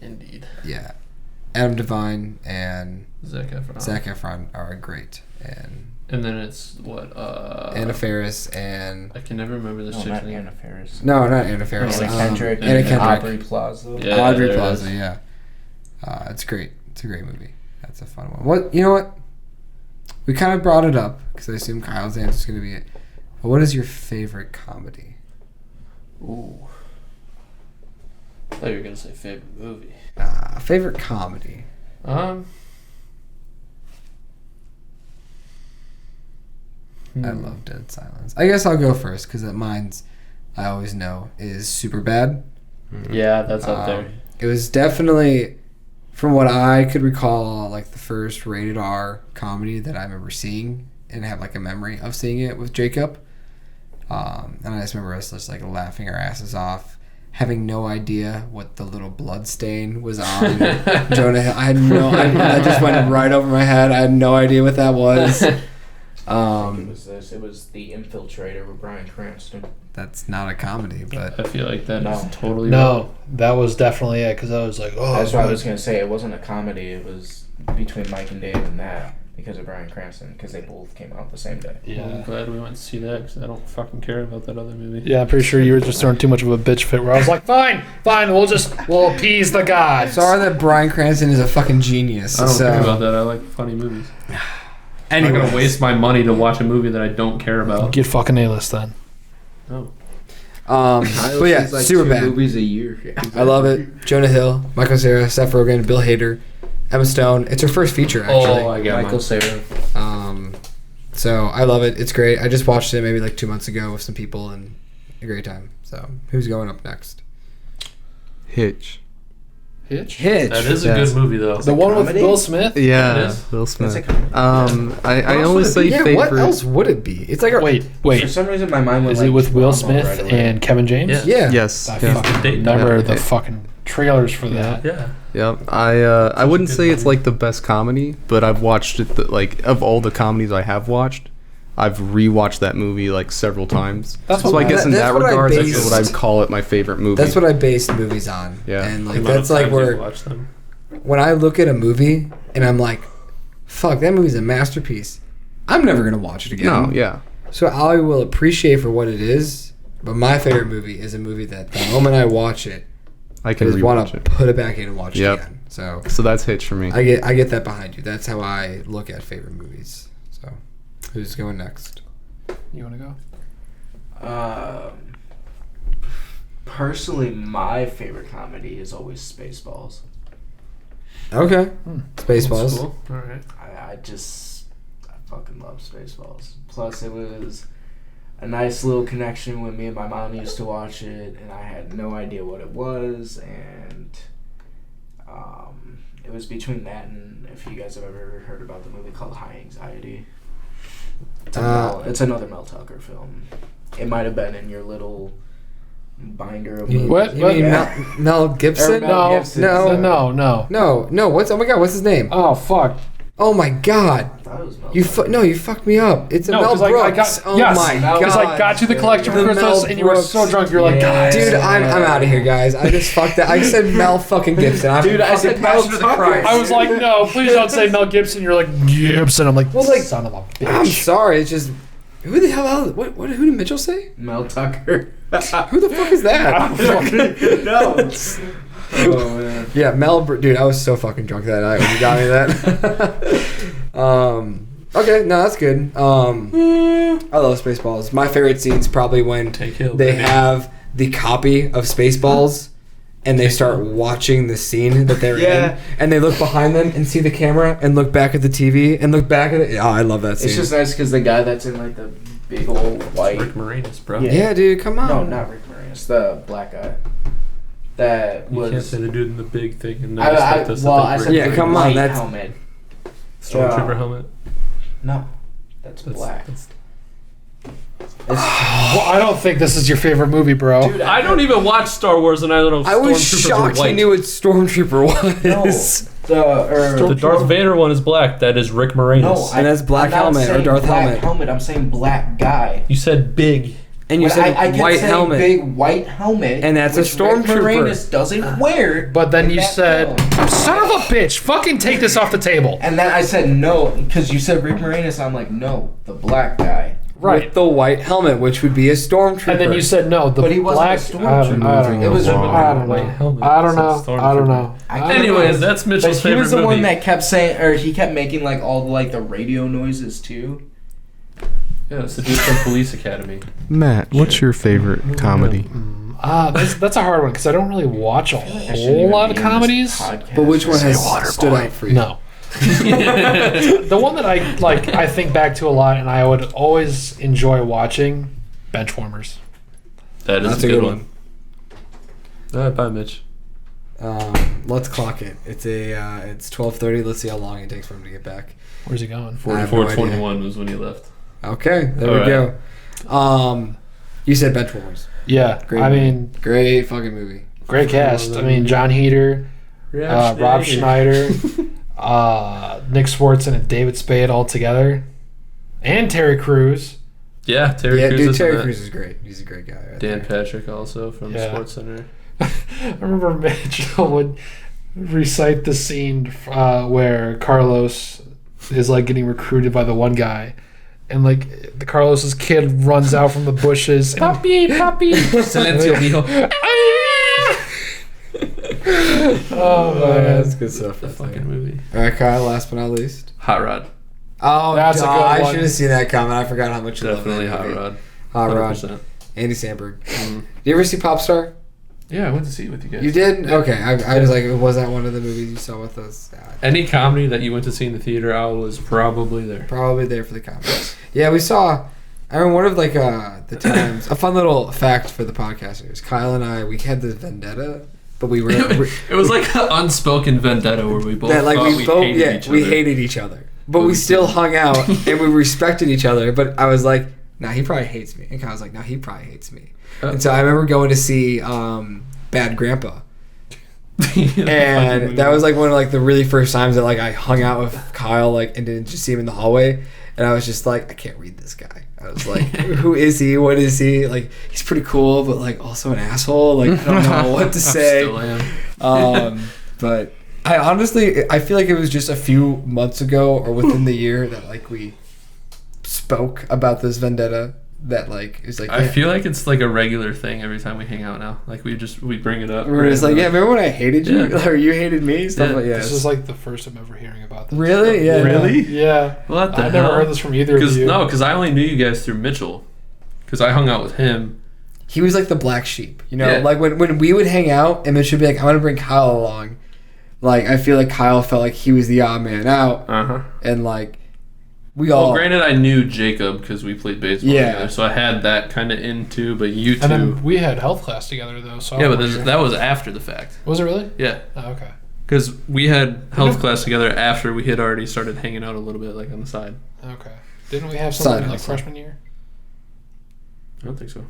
Indeed. Yeah, Adam Devine and Zac Efron. Zac Efron are great, and then it's what? Anna Faris and I can never remember this No, chick's not name. Anna Faris. no, not Anna Faris. Anna Kendrick. Anna and Kendrick. Aubrey Plaza. Yeah, Audrey there it Plaza. is. Yeah, it's great. It's a great movie. That's a fun one. What you know? What we kind of brought it up because I assume Kyle's answer is going to be it. But what is your favorite comedy? Ooh. I thought you were gonna say favorite movie. Favorite comedy. I love Dead Silence. I guess I'll go first because mine's, I always know, is Superbad. Yeah, that's up there. It was definitely, from what I could recall, like the first rated R comedy that I remember seeing and have like a memory of seeing it with Jacob. And I just remember us just like laughing our asses off, having no idea what the little blood stain was on Jonah Hill. That just went right over my head. I had no idea what that was. It was this. It was The Infiltrator with Bryan Cranston. That's not a comedy, but I feel like that is No. totally No, that was definitely it because I was like, oh. That's what I was gonna say. It wasn't a comedy. It was between Mike and Dave and that because of Bryan Cranston because they both came out the same day. Well, I'm Yeah. glad we went to see that because I don't fucking care about that other movie. Yeah, I'm pretty sure you were just throwing too much of a bitch fit where I was like, fine, we'll appease the gods. sorry that Bryan Cranston is a fucking genius. I don't so care about that. I like funny movies. I'm not anyway, gonna waste my money to watch a movie that I don't care about. Get fucking A-list then. No. but yeah, super bad. Movies a year. I love it. Jonah Hill, Michael Cera, Seth Rogen, Bill Hader, Emma Stone. It's her first feature actually. Oh, I got Michael Cera. So I love it. It's great. I just watched it maybe like 2 months ago with some people and a great time. So who's going up next? Hitch. Hitch. That is a good movie, though. The one with Will Smith? Yeah, Will Smith. I only say favorite. What else would it be? It's like wait. For some reason, my mind went Is it with Will Smith and Kevin James? Yeah. Yes. I fucking remember the fucking trailers for that. Yeah. Yep. I wouldn't say it's like the best comedy, but I've watched it. Of all the comedies I have watched, I've rewatched that movie like several times. So I guess in that regard, that's what I'd call it my favorite movie. That's what I based movies on. Yeah. And like that's like where when I look at a movie and I'm like, fuck, that movie's a masterpiece. I'm never gonna watch it again. No, yeah. So I will appreciate for what it is, but my favorite movie is a movie that the moment I watch it, I can just want rewatch to it. put it back in and watch it again. So that's Hitch for me. I get that behind you. That's how I look at favorite movies. So who's going next? You want to go? Personally, my favorite comedy is always Spaceballs. Okay. Spaceballs. Cool. All right. I fucking love Spaceballs. Plus, it was a nice little connection when me and my mom used to watch it, and I had no idea what it was, and it was between that and if you guys have ever heard about the movie called High Anxiety. It's another Mel Tucker film. It might have been in your little binder of movies. What? You mean Mel Gibson? No. What's his name? Oh fuck! Oh my god! I thought it was Mel You Tucker. fucked me up. It's a No, Mel 'cause Brooks. I got, because I got you the collection for The Christmas, Mel and you were so Brooks. drunk, you're like, God, Dude, I'm out of here, guys. I just fucked that. I said Mel fucking Gibson. Dude, I said Mel Passion of the Tucker. Christ. I was like, no, please don't say Mel Gibson. You're like, Gibson. I'm like, Well, like, son of a bitch. I'm sorry. It's just who the hell? Who did Mitchell say? Mel Tucker. Who the fuck is that? No. Oh man. Yeah, dude, I was so fucking drunk that night when you got me that. Okay, no, that's good. I love Spaceballs. My favorite scene's probably when they have the copy of Spaceballs and they start watching the scene that they're in, and they look behind them and see the camera and look back at the TV and look back at it. Oh, I love that scene. It's just nice because the guy that's in like the big old white. Rick Moranis, bro. Yeah, dude, come on. No, not Rick Moranis. The black guy. That You was. can't say the dude in the big thing and I expect us I to said think Yeah, the come on, white that's- helmet. Stormtrooper helmet. No, that's black. Well, I don't think this is your favorite movie, bro. Dude, I don't even watch Star Wars, and I don't know. I was Stormtroopers shocked are white. he knew what Stormtrooper was. The Darth Vader one is black. That is Rick Moranis. No, And that's Black I'm not Helmet or saying Darth black Helmet. I'm saying black guy. You said big. And you But said I kept white saying helmet. big white helmet. And that's a which stormtrooper. Rick Moranis doesn't wear. But then in you that said, film. son of a bitch, fucking take this off the table. And then I said no because you said Rick Moranis. I'm like no, the black guy. Right. With the white helmet, which would be a stormtrooper. And then you said no, the But he wasn't black. a stormtrooper. I don't know. It was a I don't white know. helmet. I don't know. It's a I don't know. Anyways, that's Mitchell's But he favorite was the movie. one that kept saying, or he kept making like all like the radio noises too. Yeah, it's the dude from Police Academy. Matt, what's your favorite comedy? That's a hard one because I don't really watch a whole lot of comedies. But which one has stood out for you? No. The one that I think back to a lot and I would always enjoy watching, Benchwarmers. That is That's a good one. All right, bye, Mitch. Let's clock it. It's 12:30. Let's see how long it takes for him to get back. Where's he going? I have no 44:21 was when he left. Okay, there All we right. go. You said Benchwarmers. Yeah, Great I movie. mean, Great fucking movie. great cast. I mean, John Heater, Rob Schneider, Nick Swartzen, and David Spade all together, and Terry Crews. Yeah, Terry Yeah, Crews dude, is Terry in that. Crews is great. He's a great guy. Right Dan there. Patrick also from Yeah. Sports Center. I remember Mitchell would recite the scene where Carlos is like getting recruited by the one guy, and like the Carlos's kid runs out from the bushes. Puppy, puppy. Silencio, mijo. Oh man, That's good stuff. The Right fucking there. movie. All right, Kyle. Last but not least. Hot Rod. Oh, That's a good I one. should have seen that comment. I forgot how much you Definitely love Hot that movie. Rod. Hot Rod. 100%. Andy Samberg. Did you ever see Popstar? Yeah, I went to see it with you guys. You did? Okay. I was like, was that one of the movies you saw with us? Any comedy that you went to see in the theater, I was probably there. Probably there for the comedy. Yeah, we saw. I remember one of like the times. A fun little fact for the podcasters. Kyle and I, we had the Vendetta but we were. It was like an unspoken vendetta where we both hated each other. But we still hung out and we respected each other. But I was like, nah, he probably hates me. And Kyle was like, no, he probably hates me. And so I remember going to see Bad Grandpa. And that was like one of like the really first times that like I hung out with Kyle like and didn't just see him in the hallway. And I was just like, I can't read this guy. I was like, who is he? What is he? Like, he's pretty cool, but like also an asshole. Like, I don't know what to say. Still am. But I honestly, I feel like it was just a few months ago or within the year that like we spoke about this vendetta. That like is like. I feel like it's like a regular thing every time we hang out now. Like we bring it up. It's like, yeah, remember when I hated you or you hated me? Stuff like This is like the first I'm ever hearing about this. Really? Yeah. Really? Yeah. What the hell? I never heard this from either of you. No, because I only knew you guys through Mitchell. Because I hung out with him. He was like the black sheep, you know. Yeah. Like when we would hang out, and Mitch would be like, "I want to bring Kyle along." Like I feel like Kyle felt like he was the odd man out, and like. Well, granted, I knew Jacob because we played baseball together, so I had that kind of in too. But you two, and then we had health class together though. So yeah, but that was after the fact. Was it really? Yeah. Oh, okay. Because we had health class together after we had already started hanging out a little bit, like on the side. Okay. Didn't we have something like freshman year? I don't think so.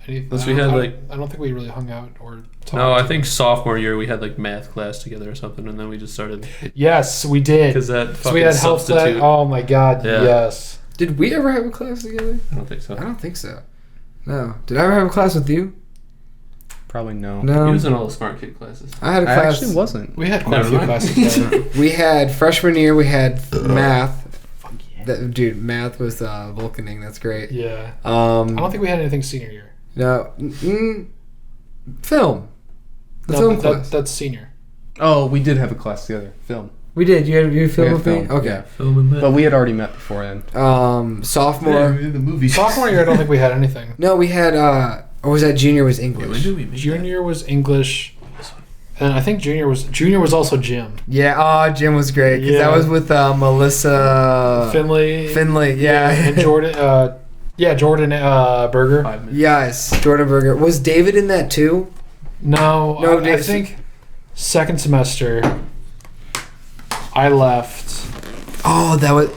Unless we had I don't think we really hung out or talked. No, I think sophomore year we had like math class together or something, and then we just started. Yes, we did. Because that so we had health class. Oh my god, yes. Did we ever have a class together? I don't think so. I don't think so. No. Did I ever have a class with you? Probably no. No. He was in all the smart kid classes. I had a class. I actually wasn't. We had quite a few classes together. We had freshman year. We had math. Fuck yeah. Dude, math was Vulcaning. That's great. Yeah. I don't think we had anything senior year. No. Film. Film class. That's senior. Oh, we did have a class together. Film. We did. You film with me? Okay. Yeah. Film and but we had already met beforehand. Sophomore. Yeah, the movie. Sophomore year, I don't think we had anything. No, we had. Or was that junior was English? Yeah, when did we junior was English. And I think junior was also gym. Yeah, gym was great because that was with Melissa Finley. Yeah, and Jordan. Jordan Berger. Yes, Jordan Berger. Was David in that too? No, I think second semester I left. Oh, that was.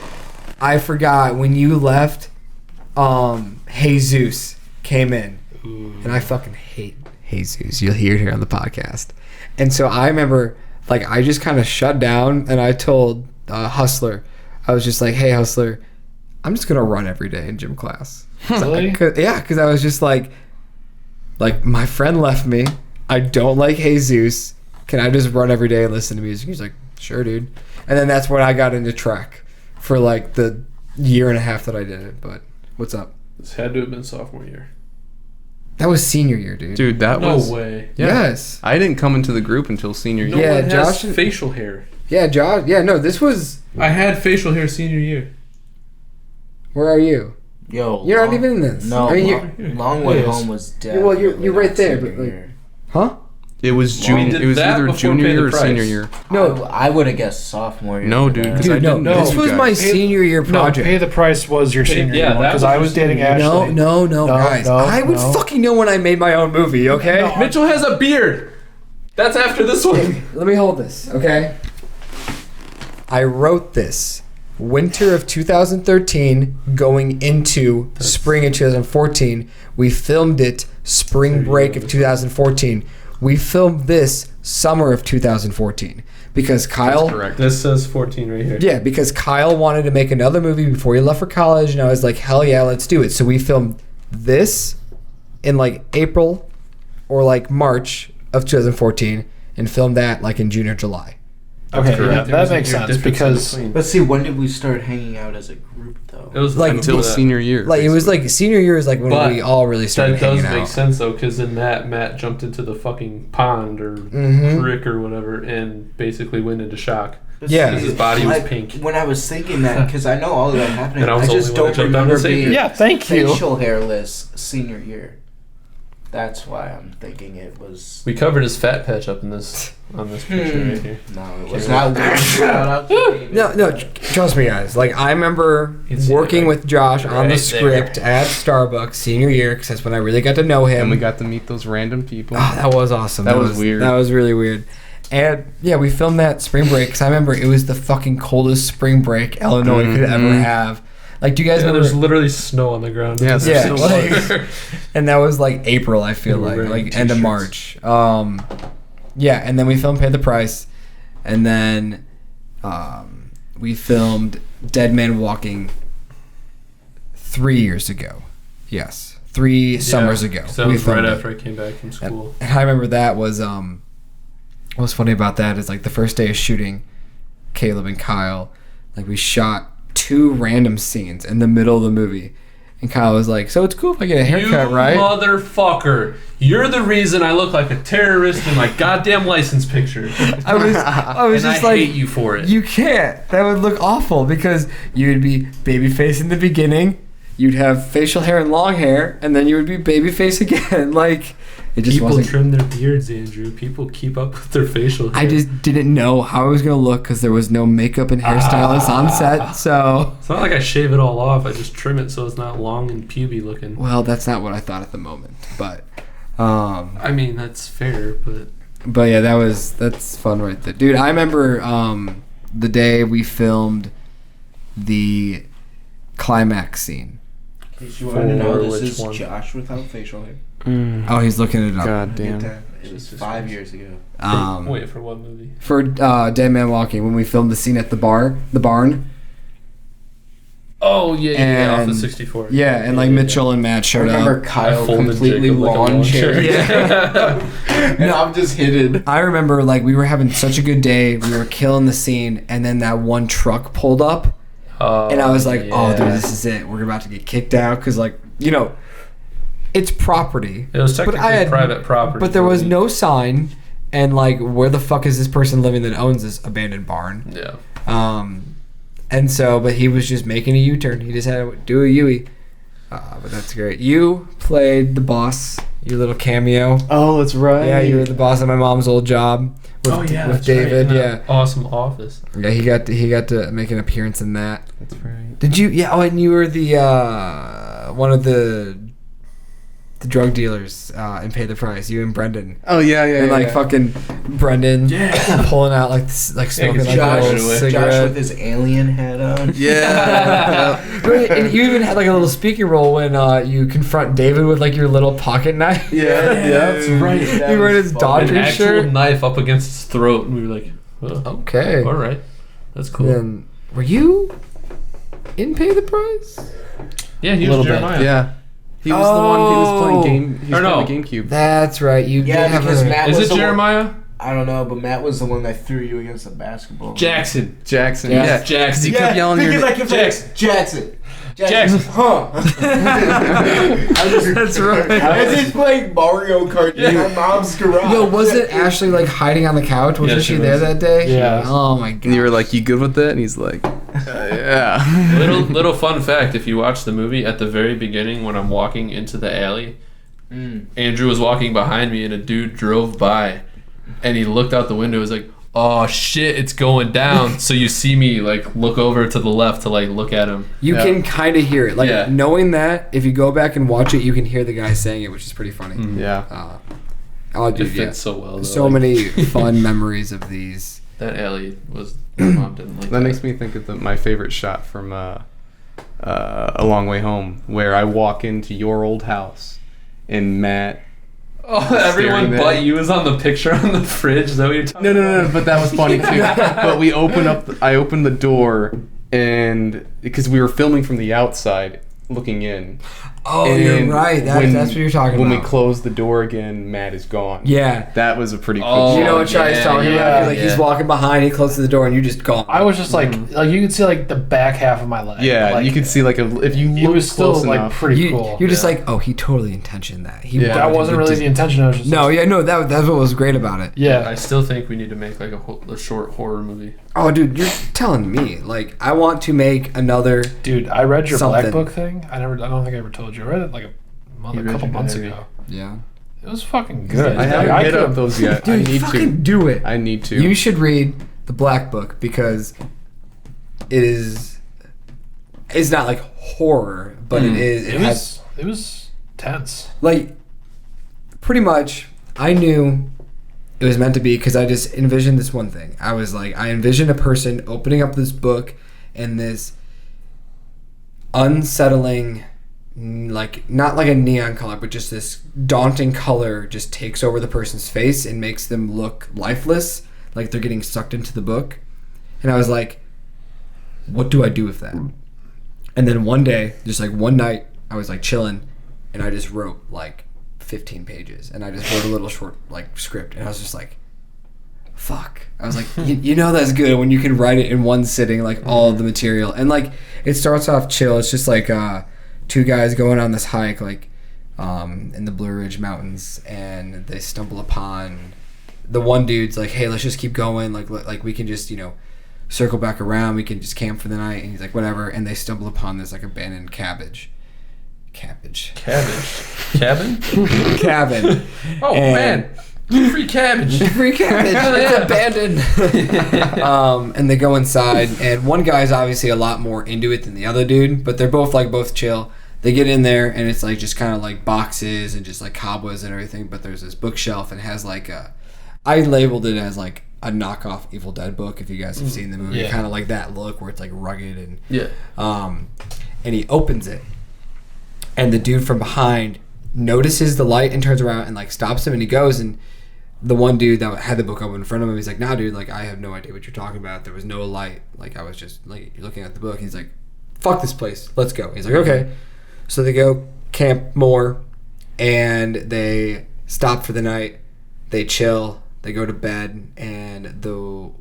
I forgot when you left. Jesus came in, and I fucking hate Jesus. You'll hear it here on the podcast. And so I remember, like, I just kind of shut down, and I told Hustler, I was just like, "Hey, Hustler, I'm just gonna run every day in gym class." Really? Because I was just like my friend left me. I don't like Jesus. Can I just run every day and listen to music? He's like, sure, dude. And then that's when I got into track for like the year and a half that I did it. But what's up? This had to have been sophomore year. That was senior year, dude. Dude, that was... No way. Yeah. Yes. I didn't come into the group until senior year. No yeah, one Josh has facial hair. Yeah, Josh. Yeah, no, this was... I had facial hair senior year. Where are you? Yo, you're not even in this. No, I mean, Long Way Home was dead. Well, you're right there, but like, huh? It was junior. It was either junior year or senior year. No, I would have guessed sophomore year. No, dude. No. This was my senior year project. Pay the Price was your senior year because I was dating Ashley. No, guys. I would fucking know when I made my own movie. Okay. No, Mitchell has a beard. That's after this one. Let me hold this. Okay. I wrote this winter of 2013 going into spring of 2014. We filmed it spring break of 2014. We filmed this summer of 2014 because Kyle... That's correct. This says 14 right here. Yeah, because Kyle wanted to make another movie before he left for college, and I was like, hell yeah, let's do it. So we filmed this in like April or like March of 2014 and filmed that like in June or July. Okay, yeah, that makes sense because... But see, when did we start hanging out as a group, though? It was like until senior year. Like it was like senior year is like when we all really started hanging out. That does make sense though, because in that Matt jumped into the fucking pond or creek or whatever and basically went into shock. Yeah, because his body was pink. When I was thinking that, because I know all of that happening, and I just don't remember being thank you. facial hairless senior year. That's why I'm thinking it was. We covered his fat patch up in this on this picture right here. No, it was not. Shout out to David. No. trust me, guys. Like, I remember working with Josh on the script at Starbucks senior year, because that's when I really got to know him. And we got to meet those random people. Oh, that was awesome. That was weird. That was really weird. And yeah, we filmed that spring break because I remember it was the fucking coldest spring break Illinois could ever have. Like, do you guys remember? There's literally snow on the ground. Yeah, and that was like April, I feel like end of March. Yeah, and then we filmed Pay the Price, and then we filmed Dead Man Walking 3 years ago. Yes, 3 summers ago. So that was right after I came back from school. And I remember that was what's funny about that is like the first day of shooting, Caleb and Kyle, like we shot 2 random scenes in the middle of the movie. And Kyle was like, so it's cool if I get a haircut, right? Motherfucker. You're the reason I look like a terrorist in my goddamn license picture. I was just like, hate you for it. You can't. That would look awful because you would be babyface in the beginning, you'd have facial hair and long hair, and then you would be babyface again. Like, it just People wasn't. trim their beards, Andrew. People keep up with their facial hair. I just didn't know how I was going to look because there was no makeup and hairstylist on set, so... It's not like I shave it all off. I just trim it so it's not long and puby looking. Well, that's not what I thought at the moment, but... I mean, that's fair, but... But yeah, that's fun right there. Dude, I remember the day we filmed the climax scene. In case you want to know, this is Josh without facial hair. Oh, he's looking it up. God damn. It was 5 years ago. Wait, for what movie? For Dead Man Walking, when we filmed the scene at the barn. Oh, yeah, off the 64. Yeah, and like Mitchell and Matt showed up. I remember Kyle completely lawn chair. Yeah. And I'm just hidden. I remember like we were having such a good day. We were killing the scene, and then that one truck pulled up. And I was like, oh, dude, this is it. We're about to get kicked out because, like, you know, it's property. It was technically private property. But there was no sign. And, like, where the fuck is this person living that owns this abandoned barn? Yeah. And so, but he was just making a U-turn. He just had to do a U-turn. But that's great. You played the boss, your little cameo. Oh, that's right. Yeah, you were the boss at my mom's old job. With David, right. Awesome office. Yeah, he got to make an appearance in that. That's right. Did you? Yeah. Oh, and you were the one of the drug dealers in Pay the Price. You and Brendan. Oh yeah. And like fucking Brendan, pulling out like smoking like a little cigarette. Josh with his alien hat on. Yeah. And you even had like a little speaking role when you confront David with like your little pocket knife. Yeah, that's right. You were in his Dodgers shirt. An actual knife up against his throat, and we were like, okay, all right, that's cool. Then, were you in Pay the Price? Yeah, he was Jeremiah. Yeah. He was the one who was playing game. He was playing the GameCube. That's right. You yeah, did because have Matt Is was it Jeremiah? I don't know, but Matt was the one that threw you against the basketball. Jackson. Yeah. Jackson. He kept yelling your name. Jackson. Huh? That's right. I was just playing Mario Kart in my mom's garage. Yo, was it Ashley like hiding on the couch? Wasn't she there that day? Yeah. Oh my god. And you were like, "You good with that?" And he's like, "Yeah." Little fun fact: if you watch the movie, at the very beginning, when I'm walking into the alley, Andrew was walking behind me, and a dude drove by, and he looked out the window. Was like, "Oh shit, it's going down." So you see me like look over to the left to like look at him. You can kind of hear it, like knowing that. If you go back and watch it, you can hear the guy saying it, which is pretty funny. Yeah. Oh, dude, it fits so well. Though. So many fun memories of these. That alley was. My mom didn't like that. That makes me think of my favorite shot from A Long Way Home, where I walk into your old house, and Matt. Oh, everyone but you was on the picture on the fridge. Is that what you're talking about? No, but that was funny too. But we I opened the door, and because we were filming from the outside, looking in. Oh, and you're right. That's what you're talking about. When we close the door again, Matt is gone. Yeah. That was a pretty cool shot. You know what Charlie's talking about? Like he's walking behind, he closes the door, and you just gone. I was just like you could see like the back half of my leg. Yeah, like, you could see like if you look it was still close like enough, pretty cool. You're just like, oh, he totally intentioned that. That wasn't really the intention. I was just that's what was great about it. Yeah, I still think we need to make like a short horror movie. Oh, dude, you're telling me. Like, I want to make another. Dude, I read your something. Black Book thing. I don't think I ever told you. I read it like a couple months ago. Yeah. It was fucking good. I haven't hit up those yet. Dude, I need fucking to do it. I need to. You should read the Black Book because it's not like horror, but it was tense. Like, pretty much, I knew it was meant to be because I just envisioned this one thing. I was like, I envisioned a person opening up this book and this unsettling, like, not like a neon color, but just this daunting color just takes over the person's face and makes them look lifeless, like they're getting sucked into the book. And I was like, what do I do with that? And then one day, just like one night, I was like chilling and I just wrote like 15 pages and I just wrote a little short like script and I was just like, fuck. I was like, you know that's good when you can write it in one sitting, like all the material. And like it starts off chill. It's just like two guys going on this hike like in the Blue Ridge Mountains, and they stumble upon the one dude's like, hey, let's just keep going, like we can just, you know, circle back around, we can just camp for the night. And he's like, whatever. And they stumble upon this like abandoned cabin. Oh, and man. Free cabbage. It's abandoned. And they go inside, and one guy's obviously a lot more into it than the other dude, but they're both chill. They get in there, and it's like just kind of like boxes and just like cobwebs and everything, but there's this bookshelf and it has like I labeled it as like a knockoff Evil Dead book, if you guys have seen the movie. Kind of like that look where it's like rugged and and he opens it, and the dude from behind notices the light and turns around and like stops him, and he goes, and the one dude that had the book open in front of him, he's like, nah dude, like I have no idea what you're talking about, there was no light, like I was just like looking at the book. He's like, fuck this place, let's go. He's like, okay. So they go camp more and they stop for the night, they chill, they go to bed, and the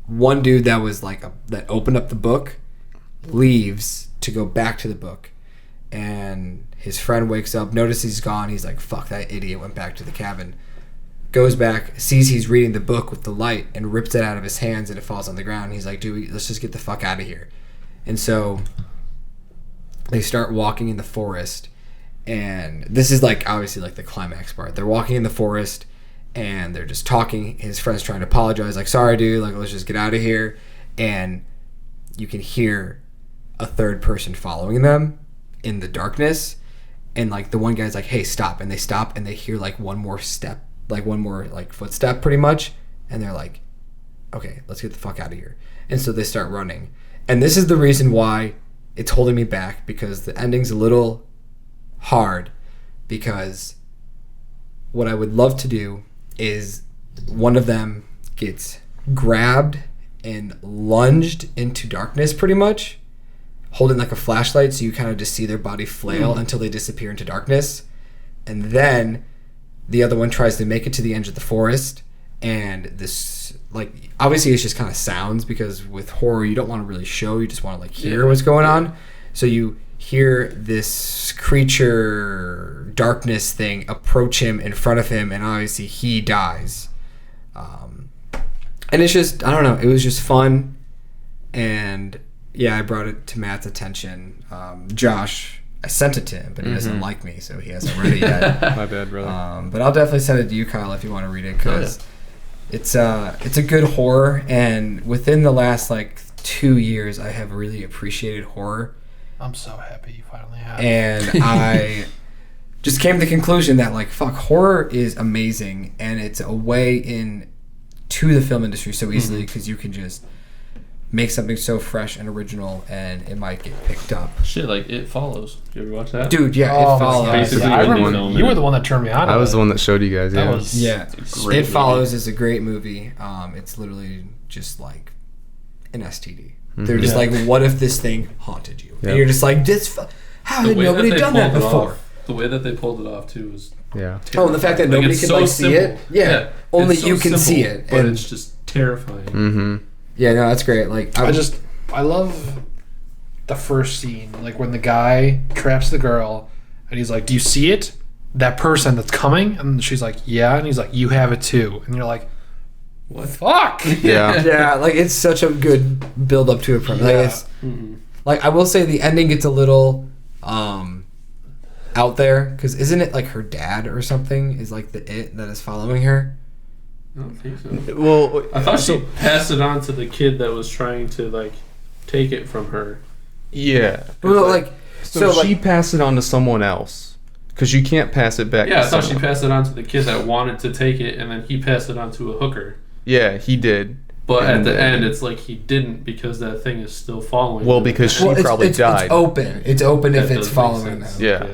one dude that was like that opened up the book leaves to go back to the book, and his friend wakes up, notices he's gone. He's like, fuck, that idiot went back to the cabin. Goes back, sees he's reading the book with the light, and rips it out of his hands, and it falls on the ground. He's like, dude, let's just get the fuck out of here. And so they start walking in the forest, and this is like obviously like the climax part. They're walking in the forest, and they're just talking. His friend's trying to apologize, like, sorry dude, like let's just get out of here. And you can hear a third person following them in the darkness, and like the one guy's like, hey, stop, and they stop, and they hear like one more step, like one more like footstep pretty much, and they're like, okay, let's get the fuck out of here. And so they start running. And this is the reason why it's holding me back, because the ending's a little hard, because what I would love to do is one of them gets grabbed and lunged into darkness pretty much, holding like a flashlight, so you kind of just see their body flail until they disappear into darkness. And then the other one tries to make it to the edge of the forest, and this, like, obviously it's just kind of sounds, because with horror you don't want to really show, you just want to like hear what's going on. So you hear this creature darkness thing approach him in front of him, and obviously he dies. And it's just, I don't know, it was just fun. And yeah, I brought it to Matt's attention. Josh, I sent it to him, but he doesn't like me, so he hasn't read it yet. My bad, brother. But I'll definitely send it to you, Kyle, if you want to read it, because it's a good horror. And within the last like 2 years, I have really appreciated horror. I'm so happy you finally have. And I just came to the conclusion that like, fuck, horror is amazing, and it's a way in to the film industry so easily, because you can just make something so fresh and original, and it might get picked up. Shit, like It Follows. Did you ever watch that? Dude, yeah, It Follows. Basically, I remember you were the one that turned me on. I was the one that showed you guys. Yeah, It Follows is a great movie. It's literally just like an STD. They're just like, what if this thing haunted you? And you're just like, how had nobody done that before? The way that they pulled it off too was Oh, and the fact that nobody could like see it. Yeah, only you can see it, but it's just terrifying. Yeah, no, that's great. Like, I love the first scene, like when the guy traps the girl, and he's like, "Do you see it? That person that's coming?" And she's like, "Yeah," and he's like, "You have it too," and you're like, "What? Fuck!" Yeah, like it's such a good build up to it. Like it's like, I will say the ending gets a little out there, because isn't it like her dad or something is like it that is following her? I don't think so. Well, I thought she passed it on to the kid that was trying to like take it from her. Yeah. Well, like, so she passed it on to someone else. Because you can't pass it back Yeah, to I thought someone. she passed it on to the kid that wanted to take it, and then he passed it on to a hooker. Yeah, he did. But at the end, it's like he didn't because that thing is still following him. Well, because she probably died. It's open. It's open if it's following them. Yeah.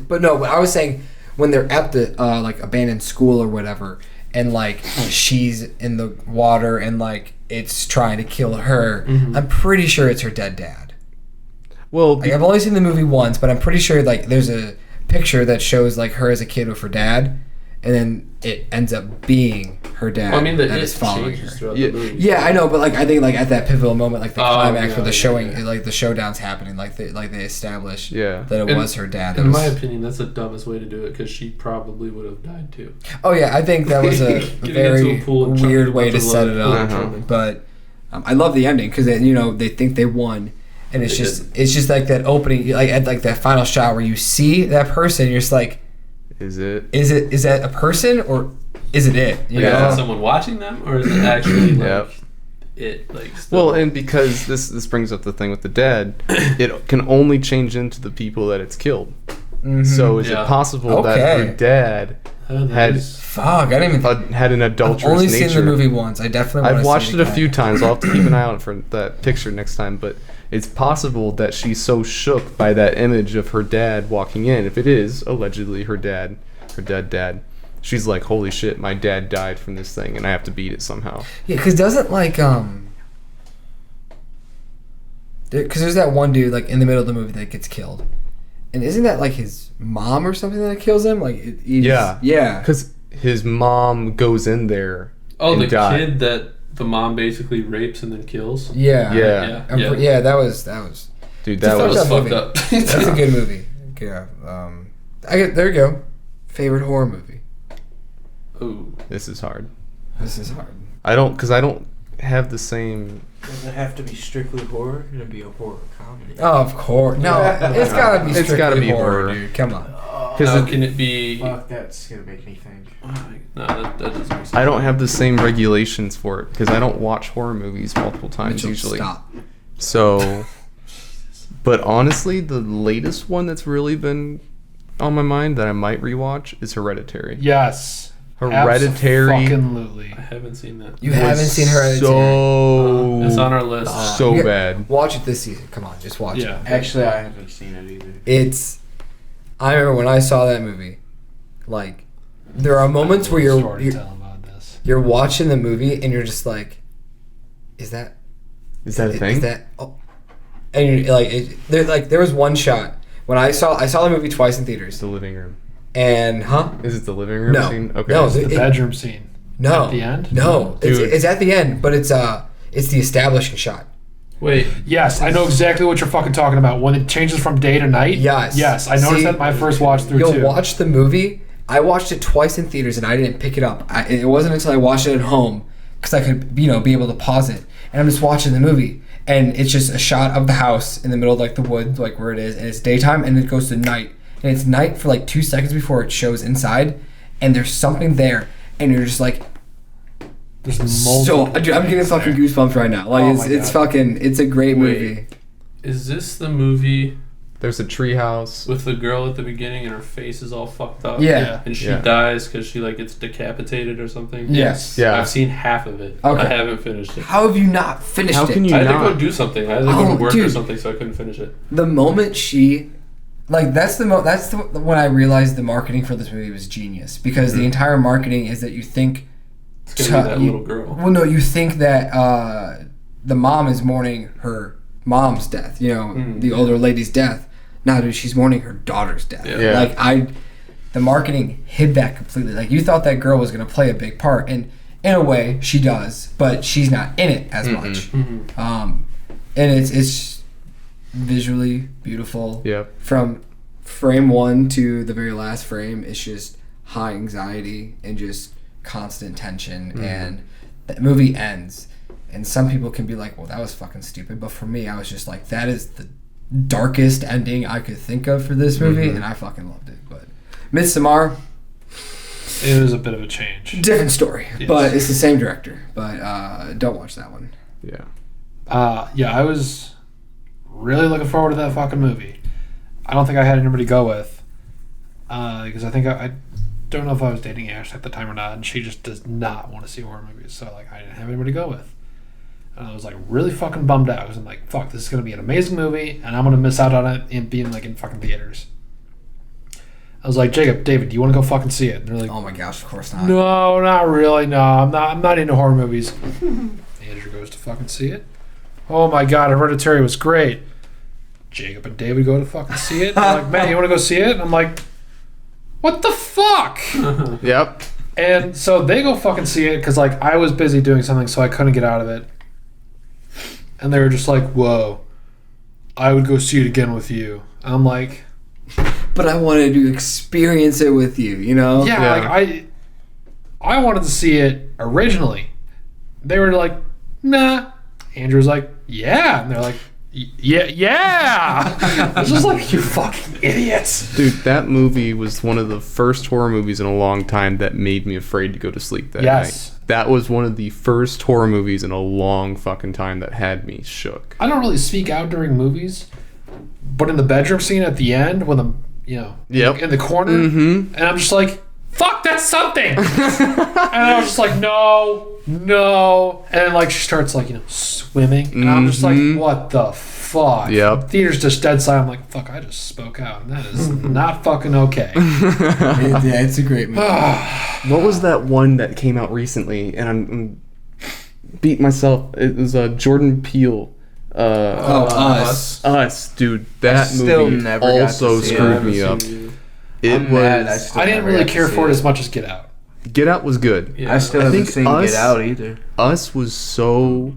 But no, I was saying when they're at the like abandoned school or whatever, and like she's in the water and like it's trying to kill her. Mm-hmm. I'm pretty sure it's her dead dad. Well, like, I've only seen the movie once, but I'm pretty sure like there's a picture that shows like her as a kid with her dad, and then it ends up being her dad. Well, I mean, that is following her. The movie. Yeah, I know, but like I think like at that pivotal moment, like the climax where the showing, like the showdown's happening, like they establish that it was her dad. In my opinion, that's the dumbest way to do it because she probably would have died too. Oh yeah, I think that was a very weird way to set it up. But I love the ending because they think they won. And it's just like that opening, like at like that final shot where you see that person, you're just like, is that a person or is it it? Is it someone watching them or is it actually like it? Like still? Well, and because this brings up the thing with the dead, it can only change into the people that it's killed. Mm-hmm. So is it possible that her dad had I didn't even had an adulterous nature? I've only seen the movie once. I definitely I've watched it a few times. I'll have to keep an eye out for that picture next time, but it's possible that she's so shook by that image of her dad walking in. If it is allegedly her dead dad, she's like, holy shit, my dad died from this thing and I have to beat it somehow. Yeah, because doesn't like because there's that one dude like in the middle of the movie that gets killed, and isn't that like his mom or something that kills him? Like yeah, because his mom goes in there. Oh, the kid that the mom basically rapes and then kills. Yeah. That was. Dude, that was fucked up. That's a good movie. Yeah. There you go. Favorite horror movie. Ooh, this is hard. I don't have the same. Does it have to be strictly horror? It'd be a horror comedy. Oh, of course. No, it's gotta be strictly horror, dude. Come on. How can it be? Fuck, that's gonna make me think. No, that doesn't make sense. I don't have the same regulations for it because I don't watch horror movies multiple times usually. Stop. So, but honestly, the latest one that's really been on my mind that I might rewatch is Hereditary. Yes. Hereditary. Absolutely. I haven't seen that. You haven't seen Hereditary? It's on our list. So bad. Watch it this season. Come on, just watch it. Actually, I haven't seen it either. I remember when I saw that movie, like, there are moments where you're watching the movie and you're just like, is that a thing? Is that? Oh. And you're like, there was one shot when I saw the movie twice in theaters. The living room. And is it the living room scene? Okay. No, the bedroom scene. No. At the end? No. It's at the end, but it's the establishing shot. Wait. Yes, I know exactly what you're fucking talking about. When it changes from day to night. Yes. Yes, I noticed that my first watch through too. You'll watch the movie. I watched it twice in theaters and I didn't pick it up. It wasn't until I watched it at home because I could, be able to pause it. And I'm just watching the movie. And it's just a shot of the house in the middle of like the woods, like where it is, and it's daytime, and it goes to night. And it's night for like 2 seconds before it shows inside, and there's something there, and you're just like, there's multiple. So, dude, I'm getting fucking goosebumps right now. Like, it's a great movie. Is this the movie? There's a treehouse with the girl at the beginning, and her face is all fucked up. Yeah, and she dies because she like gets decapitated or something. Yes. Yeah. I've seen half of it. Okay. I haven't finished it. How have you not finished it? How can you I had not? to go do something. I had to go to work or something, so I couldn't finish it. The moment she, like, that's when I realized the marketing for this movie was genius, because the entire marketing is that you think it's gonna be that little girl. Well, no, you think that the mom is mourning her mom's death. The older lady's death. No, dude, she's mourning her daughter's death. Yeah. Like, the marketing hid that completely. Like, you thought that girl was going to play a big part, and in a way, she does, but she's not in it as much. And it's visually beautiful. Yep. From frame 1 to the very last frame, it's just high anxiety and just constant tension. And the movie ends, and some people can be like, well, that was fucking stupid, but for me, I was just like, that is the darkest ending I could think of for this movie, and I fucking loved it. But Midsommar, it was a bit of a change. Different story, but it's the same director. But don't watch that one. Yeah. I was really looking forward to that fucking movie. I don't think I had anybody to go with. Because I think I don't know if I was dating Ash at the time or not, and she just does not want to see horror movies. So, like, I didn't have anybody to go with. And I was, like, really fucking bummed out. Because I'm like, fuck, this is going to be an amazing movie, and I'm going to miss out on it and being, like, in fucking theaters. I was like, Jacob, David, do you want to go fucking see it? And they're like, oh my gosh, of course not. No, not really. No, I'm not into horror movies. Andrew goes to fucking see it. Oh my god, Hereditary was great. Jacob and David go to fucking see it. They're like, man, you want to go see it? And I'm like, what the fuck? Yep. And so they go fucking see it because, like, I was busy doing something, so I couldn't get out of it. And they were just like, whoa, I would go see it again with you. And I'm like... But I wanted to experience it with you, you know? Yeah, like, I wanted to see it originally. They were like, nah. Andrew was like, yeah. And they're like, yeah. I was just like, you fucking idiots. Dude, that movie was one of the first horror movies in a long time that made me afraid to go to sleep that night. That was one of the first horror movies in a long fucking time that had me shook. I don't really speak out during movies, but in the bedroom scene at the end, when the, you know, in the corner, and I'm just like, fuck, that's something. And I was just like, no. And then, like, she starts, like, you know, swimming. And I'm just like, what the fuck? Yep. Theater's just dead silent. I'm like, fuck, I just spoke out. And that is not fucking okay. Yeah, it's a great movie. What was that one that came out recently? And I'm beating myself. It was Jordan Peele. Us. Us, dude. That movie also screwed me up. I didn't really care for it as much as Get Out. Get Out was good. Yeah. I still haven't seen Get Out either. Us was so,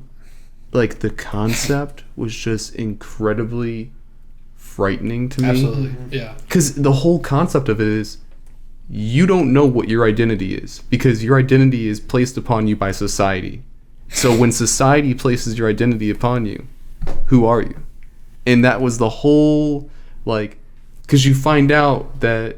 like, the concept was just incredibly frightening to me. Absolutely, yeah. Because the whole concept of it is you don't know what your identity is because your identity is placed upon you by society. So when society places your identity upon you, who are you? And that was the whole, like, because you find out that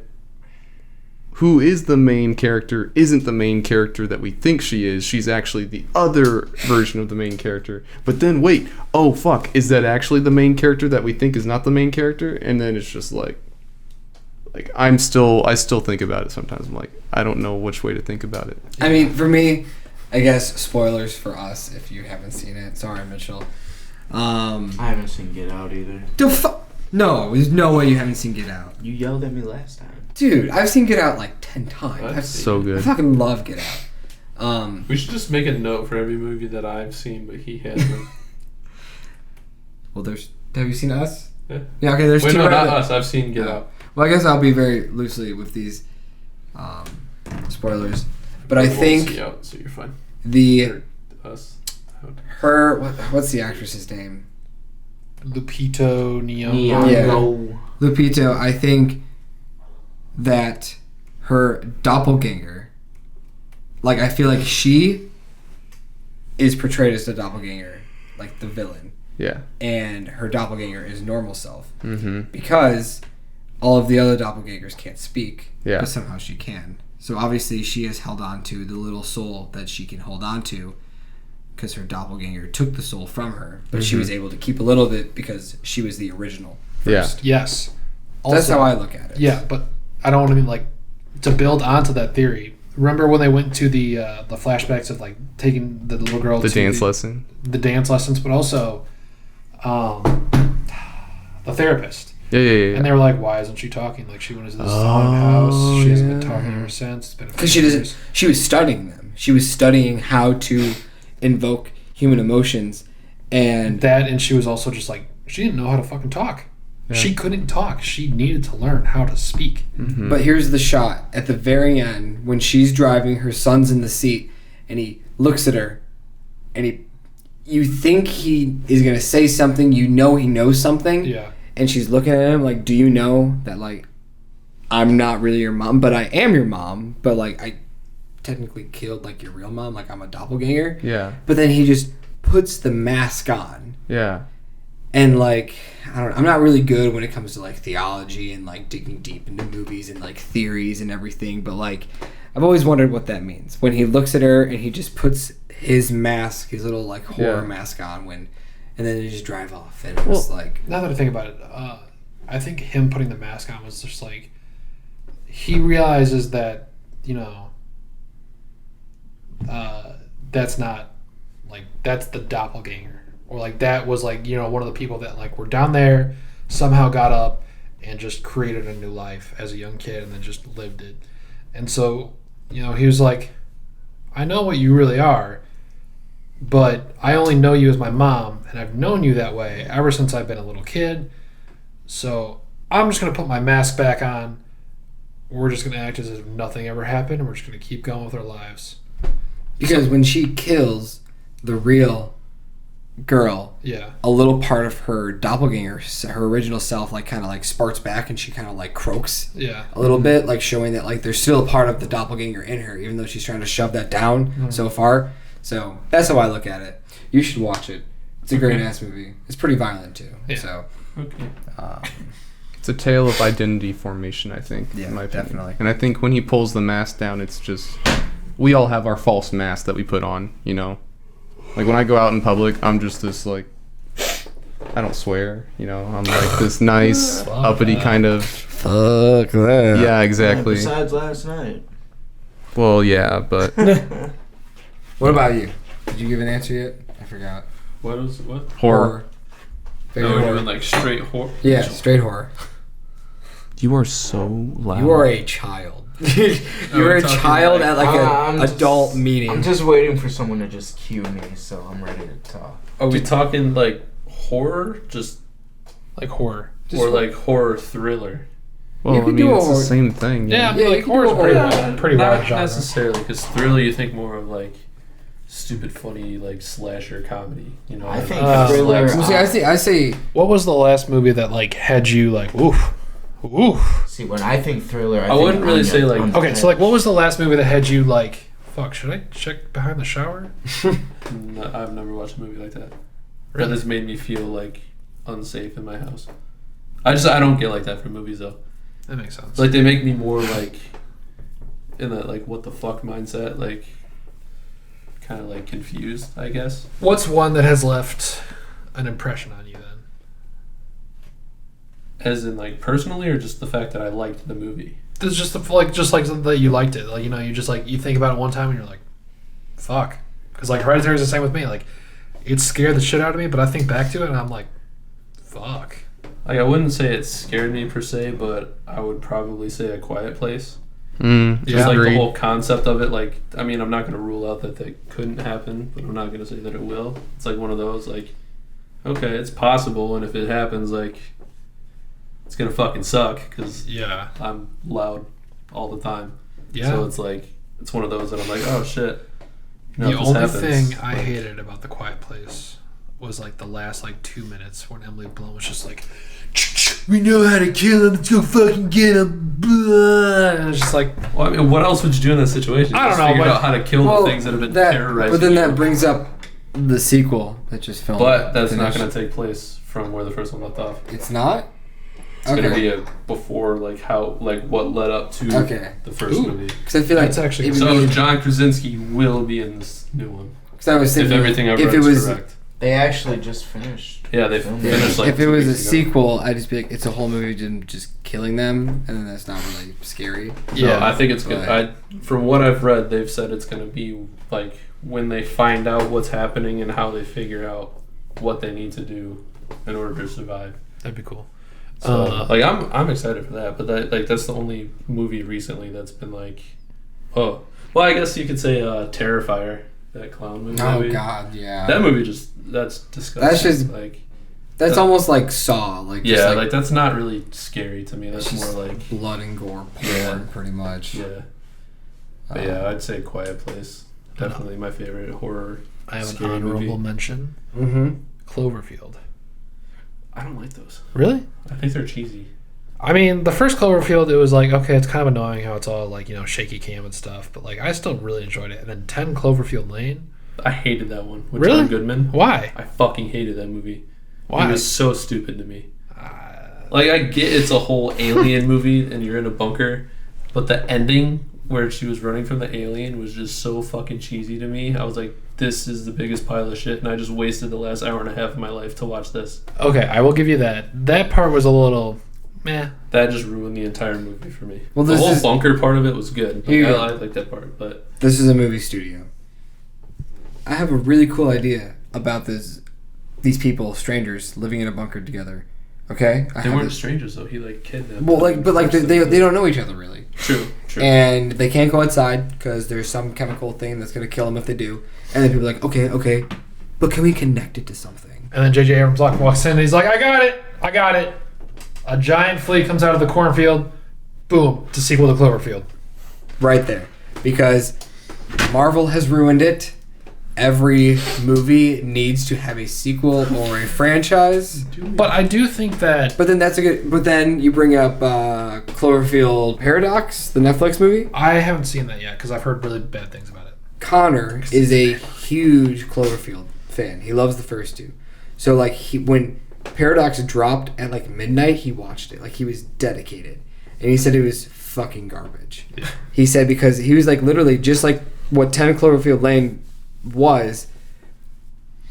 who is the main character isn't the main character that we think she is. She's actually the other version of the main character. But then wait, oh fuck, is that actually the main character that we think is not the main character? And then it's just like I still think about it sometimes. I'm like, I don't know which way to think about it. I mean, for me, I guess spoilers for us if you haven't seen it. Sorry, Mitchell. I haven't seen Get Out either. No, there's no way you haven't seen Get Out. You yelled at me last time. Dude, I've seen Get Out like 10 times. That's so good. I fucking love Get Out. We should just make a note for every movie that I've seen, but he hasn't. Well, have you seen Us? Yeah. Yeah, okay, there's Wait, two. No, not Us. I've seen Get Out. Well, I guess I'll be very loosely with these spoilers. But I think see out, so you're fine. Us. What's the actress's name? Lupita Nyong'o. Yeah. Lupita, I think that her doppelganger, like, I feel like she is portrayed as the doppelganger, like the villain. Yeah. And her doppelganger is normal self. Mm-hmm. Because all of the other doppelgangers can't speak. Yeah. But somehow she can. So obviously she has held on to the little soul that she can hold on to because her doppelganger took the soul from her. But she was able to keep a little bit because she was the original first. Yeah. Yes. Also, that's how I look at it. Yeah, but I don't want to be like, to build onto that theory. Remember when they went to the flashbacks of, like, taking the little girl the to dance lesson? The dance lessons, but also the therapist. Yeah. And they were like, why isn't she talking? Like, she went into this haunted house. She hasn't been talking ever since. Because she was studying them. She was studying how to invoke human emotions. And she was also just like, she didn't know how to fucking talk. Yeah. She couldn't talk. She needed to learn how to speak. Mm-hmm. But here's the shot. At the very end, when she's driving, her son's in the seat, and he looks at her, and you think he is going to say something. You know he knows something. Yeah. And she's looking at him like, do you know that, like, I'm not really your mom, but I am your mom, but, like, I technically killed, like, your real mom, like, I'm a doppelganger. Yeah. But then he just puts the mask on. Yeah. And, like, I'm not really good when it comes to, like, theology and, like, digging deep into movies and, like, theories and everything, but, like, I've always wondered what that means. When he looks at her and he just puts his mask, his little, like, horror mask on and then they just drive off, and it was like. Now that I think about it, I think him putting the mask on was just like he realizes that that's not like that's the doppelganger, or like that was like one of the people that like were down there, somehow got up and just created a new life as a young kid and then just lived it. And so he was like, I know what you really are, but I only know you as my mom, and I've known you that way ever since I've been a little kid. So I'm just going to put my mask back on. We're just going to act as if nothing ever happened, and we're just going to keep going with our lives. Because when she kills the real girl, a little part of her doppelganger, her original self, like kind of like sparks back, and she kind of like croaks a little bit, like showing that like there's still a part of the doppelganger in her, even though she's trying to shove that down so far. So that's how I look at it. You should watch it. It's a great ass movie. It's pretty violent too. So it's a tale of identity formation, I think. Yeah, in my opinion. definitely. And I think when he pulls the mask down, it's just we all have our false mask that we put on. Like when I go out in public, I'm just this like I don't swear. I'm like this nice uppity kind of. Fuck that. Yeah, exactly. Besides last night. Well, yeah, but. What about you? Did you give an answer yet? I forgot. What? Horror. Favorite We're horror. doing like straight horror. Yeah, straight horror. You are so loud. You are a child. You're a child at like an adult meeting. I'm just waiting for someone to just cue me, so I'm ready to talk. Are we talking like horror, just like horror, or like horror thriller? Well, I mean, it's the same thing. Yeah, like horror's pretty wide genre. Not necessarily, because thriller you think more of like stupid, funny, like slasher comedy. I think thriller. I see. What was the last movie that like had you like oof? See, when I think thriller, I wouldn't really say like. Okay, so like, what was the last movie that had you like? Fuck, should I check behind the shower? No, I've never watched a movie like that. That has made me feel like unsafe in my house. I don't get like that from movies though. That makes sense. Like they make me more like in that like what the fuck mindset, like kind of like confused, I guess. What's one that has left an impression on you then? As in like personally, or just the fact that I liked the movie? It's just like that you liked it. Like you just like you think about it one time and you're like, fuck. Because like Hereditary is the same with me. Like it scared the shit out of me, but I think back to it and I'm like, fuck. Like I wouldn't say it scared me per se, but I would probably say A Quiet Place. Just like the whole concept of it. Like I mean, I'm not going to rule out that couldn't happen, but I'm not going to say that it will. It's like one of those like, okay, it's possible, and if it happens, like it's gonna fucking suck because I'm loud all the time. Yeah. So it's like it's one of those that I'm like, oh shit. The only thing I hated about The Quiet Place was like the last like 2 minutes when Emily Blunt was just like, we know how to kill him. Let's go fucking get him. And it's just like, well, I mean, what else would you do in that situation? I don't know. Figure out how to kill the things that have been terrorizing. But then that brings up the sequel that just filmed. But that's not going to take place from where the first one left off. It's not. It's going to be a before, like how, like what led up to the first movie. Because I feel like that's actually so. John Krasinski will be in this new one. Because I was thinking if everything I've read is correct. They actually just finished. Yeah, they finished. Like if it was a sequel, I'd just be like, it's a whole movie just killing them, and then that's not really scary. Yeah, I think it's good. From what I've read, they've said it's going to be like when they find out what's happening and how they figure out what they need to do in order to survive. That'd be cool. So, like I'm excited for that, but that's the only movie recently that's been like, oh, well, I guess you could say Terrifier, that clown movie. Oh God, yeah. That movie that's disgusting. That's just like that's almost like Saw, like yeah, like that's not really scary to me. That's more like blood and gore porn, pretty much. Yeah, but yeah, I'd say Quiet Place. Definitely my favorite horror. I have an honorable mention. Cloverfield. I don't like those. Really? I think they're cheesy. I mean, the first Cloverfield, it was like, okay, it's kind of annoying how it's all like, shaky cam and stuff, but like I still really enjoyed it. And then 10 Cloverfield Lane. I hated that one with really? John Goodman. Why? I fucking hated that movie. Why? It was so stupid to me. Like I get it's a whole alien movie and you're in a bunker, but the ending where she was running from the alien was just so fucking cheesy to me. I was like, this is the biggest pile of shit, and I just wasted the last hour and a half of my life to watch this. Okay, I will give you that. That part was a little meh. That just ruined the entire movie for me. Well, the whole bunker part of it was good. Like, I like that part, but this is a movie studio. I have a really cool idea about these people, strangers, living in a bunker together. Okay, they weren't strangers though. He like kidnapped. Well, they don't know each other really. True. And they can't go outside because there's some chemical thing that's gonna kill them if they do. And then people are like, okay, but can we connect it to something? And then J.J. Abrams walks in and he's like, I got it. A giant flea comes out of the cornfield. Boom, it's a sequel to Cloverfield. Right there, because Marvel has ruined it. Every movie needs to have a sequel or a franchise. But I do think that... But then you bring up Cloverfield Paradox, the Netflix movie. I haven't seen that yet because I've heard really bad things about it. Connor is a huge Cloverfield fan. He loves the first two. So like when Paradox dropped at like midnight, he watched it. Like he was dedicated. And he said it was fucking garbage. Yeah. He said because he was like literally just like what 10 Cloverfield Lane was,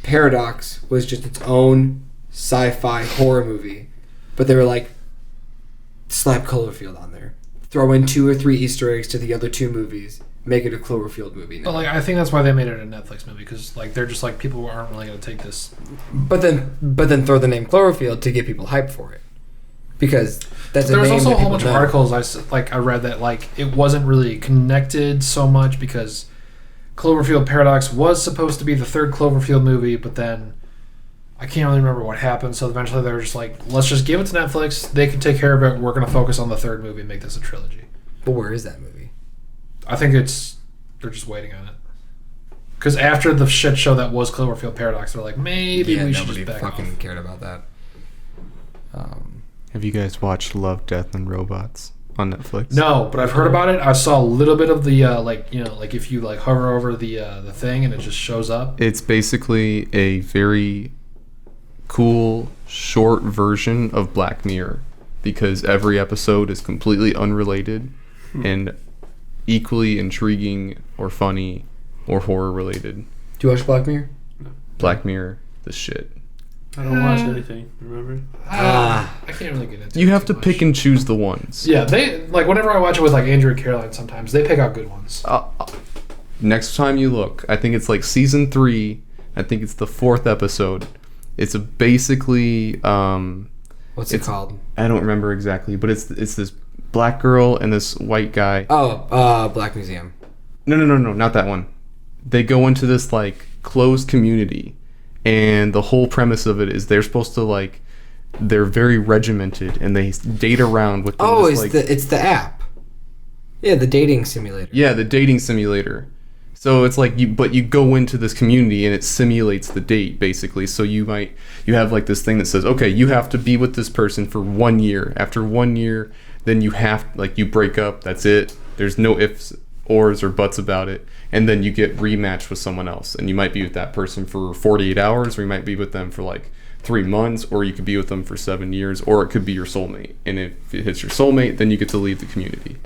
Paradox was just its own sci-fi horror movie, but they were like, slap Cloverfield on there, throw in 2 or 3 Easter eggs to the other 2 movies, make it a Cloverfield movie now. But like I think that's why they made it a Netflix movie, because like they're just like, people aren't really going to take this. But then throw the name Cloverfield to get people hyped for it, because that's there a was name also that a whole bunch know. of articles I read that like it wasn't really connected so much because Cloverfield Paradox was supposed to be the 3rd Cloverfield movie, but then I can't really remember what happened. So eventually they were just like, let's just give it to Netflix. They can take care of it. We're going to focus on the 3rd movie and make this a trilogy. But where is that movie? I think they're just waiting on it. Because after the shit show that was Cloverfield Paradox, they're like, maybe we should just back off. Nobody fucking cared about that. Have you guys watched Love, Death, and Robots on Netflix? No, but I've heard about it. I saw a little bit of the like if you like hover over the thing and it just shows up. It's basically a very cool short version of Black Mirror, because every episode is completely unrelated and equally intriguing or funny or horror related. Do you watch Black Mirror? No. Black Mirror, the shit. I don't watch anything, remember? I can't really get into it. You have to much. pick and choose the ones. Yeah, they like whenever I watch it with like Andrew and Caroline, sometimes they pick out good ones. Next time you look, I think it's like season 3. I think it's the 4th episode. It's basically What's it called? I don't remember exactly, but it's this black girl and this white guy. Oh, Black Museum. No, not that one. They go into this like closed community, and the whole premise of it is they're supposed to like, they're very regimented and they date around with. Oh, it's the app. Yeah, the dating simulator. Yeah, the dating simulator. So it's like you go into this community and it simulates the date basically. So you have like this thing that says, okay, you have to be with this person for 1 year. After 1 year, then you break up. That's it. There's no ifs, ors, or buts about it. And then you get rematched with someone else, and you might be with that person for 48 hours, or you might be with them for like 3 months, or you could be with them for 7 years, or it could be your soulmate. And if it hits your soulmate, then you get to leave the community.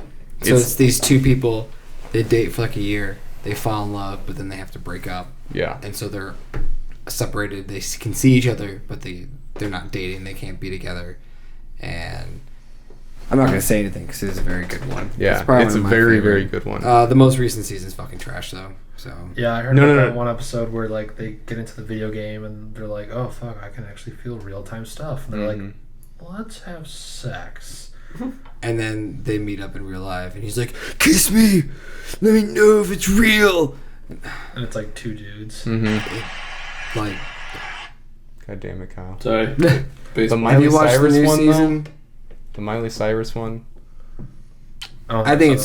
So it's these 2 people, they date for like a year, they fall in love, but then they have to break up. Yeah. And so they're separated. They can see each other, but they're not dating. They can't be together. And I'm not going to say anything because it is a very good one. Yeah, it's a very, very good one. The most recent season's fucking trash, though. So yeah, I heard that one episode where like they get into the video game and they're like, oh fuck, I can actually feel real time stuff. And they're like, let's have sex. And then they meet up in real life, and he's like, kiss me, let me know if it's real. And it's like 2 dudes. Like, God damn it, Kyle. Sorry. The Miley Cyrus one, season? The Miley Cyrus one. I think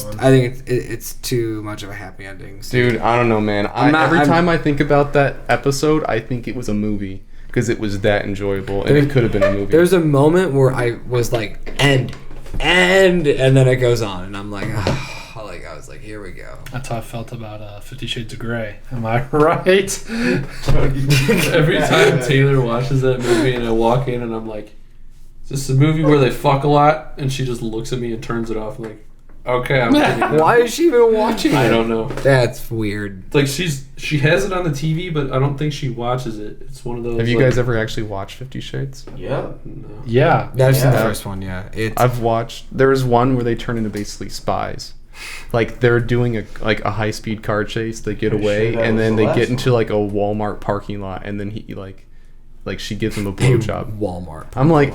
it's too much of a happy ending. So. Dude, I don't know, man. Every time I think about that episode, I think it was a movie because it was that enjoyable, and it could have been a movie. There's a moment where I was like, end, and then it goes on, and I'm like, I was like, here we go. That's how I felt about 50 Shades of Grey. Am I right? Every time Taylor watches that movie and I walk in and I'm like, is this a movie where they fuck a lot? And she just looks at me and turns it off. I'm like, Okay, I'm kidding. Why is she even watching it? I don't know. That's weird. Like she has it on the TV, but I don't think she watches it. It's one of those. Have you guys ever actually watched 50 Shades? Yeah. No. Yeah. I've seen the first one. Yeah, I've watched. There was one where they turn into basically spies. Like they're doing a high speed car chase. They get away, sure that and was then the they last get into one. like a Walmart parking lot, and then he like she gives him a blowjob. Walmart. I'm like,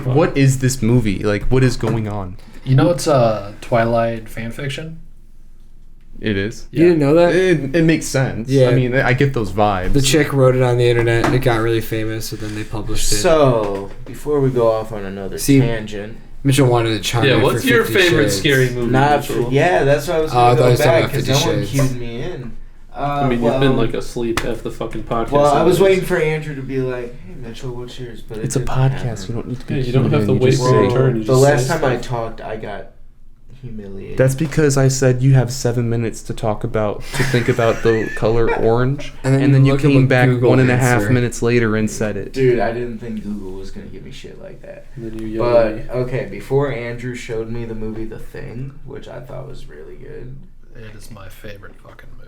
what is this movie? Like, what is going on? You know it's a Twilight fan fiction? It is. You didn't know that? It makes sense. Yeah. I mean, I get those vibes. The chick wrote it on the internet. It got really famous, so then they published it. So, before we go off on another tangent. Mitchell wanted to chime in. Yeah, what's for your 50 favorite Shades. scary movie? Yeah, that's what I was Oh, I going thought to you go were talking back about because 50 no one Shades. cued me in. I mean, you've been like asleep half the fucking podcast. Well, I was anyways. waiting for Andrew to be like, "Hey, Mitchell, what's yours?" But It's a podcast. You don't need to be. Yeah, you don't have to you wait just for your say- turn. You The just last say time I stuff. talked, I got humiliated. That's because I said you have 7 minutes to think about the color orange, And then and then you look at came what back Google 1.5 answer. minutes later and said it. Dude, I didn't think Google was going to give me shit like that. And then you yell at me. But, okay, before Andrew showed me the movie The Thing, which I thought was really good. It is my favorite fucking movie.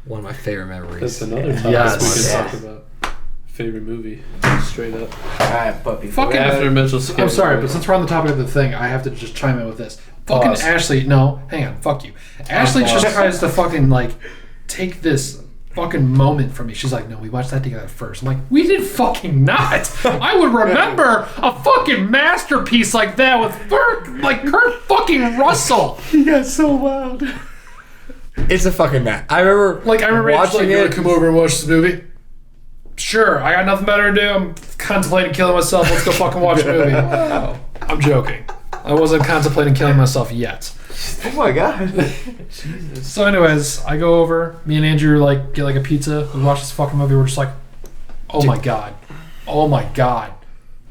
One of my favorite memories. That's another topic Yes. we Yeah. can talk about. Favorite movie, straight up. Alright, but before Fucking that, After Mitchell's. I'm sorry, but since we're on the topic of the thing, I have to just chime in with this. Fucking Pause. Ashley, no, hang on, fuck you. Ashley just tries to fucking like take this fucking moment from me. She's like, no, we watched that together first. I'm like, we did fucking not. I would remember a fucking masterpiece like that with Kurt fucking Russell. He got so loud. It's a fucking mess. I remember watching watching it. Come over and watch this movie. Sure, I got nothing better to do. I'm contemplating killing myself. Let's go fucking watch a movie. I'm joking. I wasn't contemplating killing myself yet. oh my god. So, anyways, I go over. Me and Andrew get a pizza. We watch this fucking movie. We're just like, oh my god,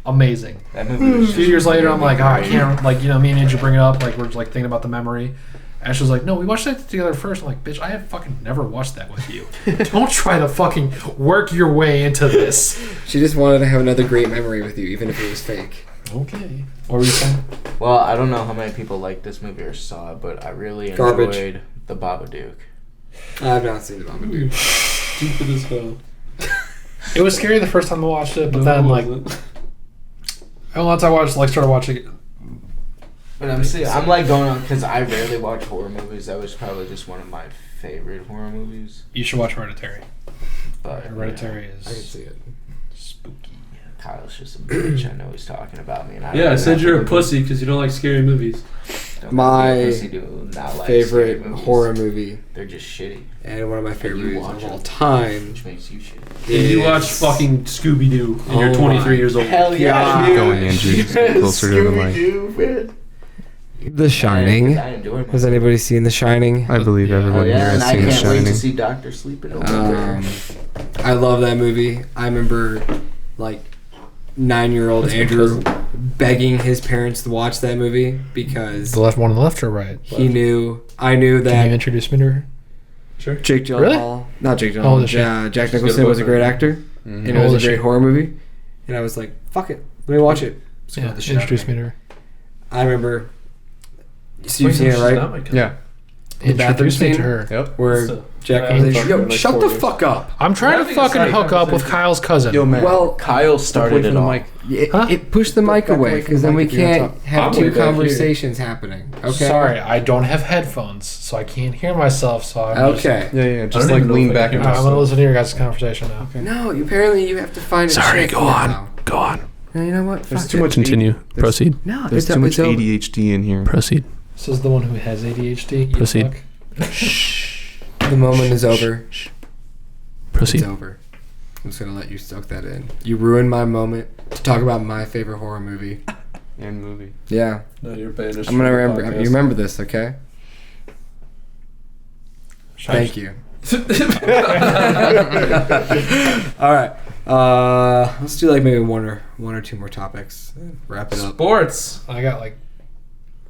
amazing. That movie was A few years later, I'm like, I can't. Me and Andrew bring it up. Like, we're just thinking about the memory. Ash was like, no, we watched that together first. I'm like, bitch, I have fucking never watched that with you. Don't try to fucking work your way into this. She just wanted to have another great memory with you, even if it was fake. Okay. What were you saying? Well, I don't know how many people liked this movie or saw it, but I really Garbage. enjoyed The Babadook. I have not seen the Babadook. Stupid as hell. It was scary the first time I watched it, but No, then it like, wasn't. once I started watching it. But I'm going on because I rarely watch horror movies. That was probably just one of my favorite horror movies. You should watch Hereditary. But Hereditary I can is see it. spooky. Kyle's just a bitch. I know he's talking about me. And Yeah, I said you're a pussy. pussy because you don't like scary movies. My favorite horror movie, They're just shitty, and one of my favorite you movies watch of all them. time. which makes you shitty. And you watch is- fucking Scooby Doo and you're Oh 23 my years old. Hell yeah, God. dude. Going, Andrew. Just get closer to the mic. Scooby-Doo, man. The Shining. I enjoy Has anybody seen The Shining? I believe everyone here and has I seen The can't wait to Shining. see Doctor Sleep in November. I love that movie. I remember, 9-year-old Andrew begging his parents to watch that movie because The left one on the left or right? I knew Can you that introduce me to her? Sure. Jake Gyllenhaal, Really? not Jake How old Gyllenhaal, is she? Jack got a Nicholson was a great boyfriend. actor, and it How was old a is she? great horror movie. And I was like, fuck it, let me watch it. Yeah, introduce me to her. I remember. So you've seen it, right? Yeah. The bathroom Introduce me scene to her. Yep. where So- Jack Yeah, comes in. I'm talking Yo, like shut 4 the years. fuck up. I'm trying We're to having a fucking side hook up with conversation. Kyle's cousin. Yo, man. Well, Kyle Stop started away it from the all. mic. it pushed the mic back away away from because the then we mic if you're gonna can't talk. have I'm two way back here. conversations happening. Okay. Sorry, I don't have headphones, so I can't hear myself. So I'm just, Okay. Yeah, just don't even know lean if I back can and hear I'm gonna listen to your guys' conversation now. No, apparently you have to find a chick now. Go on. No, you know what? There's Fuck too it. much Continue. There's- Proceed. No, There's it's too much over. ADHD in here. Proceed. This is the one who has ADHD. you Proceed. fuck. The moment is over. Proceed. It's over. I'm just gonna let you soak that in. You ruined my moment to talk about my favorite horror movie. And movie. Yeah, No, you're banished. I'm gonna from the remember. podcast. You remember this, okay? Thank you. All right. Let's do maybe one or two more topics. Wrap it up. Sports. I got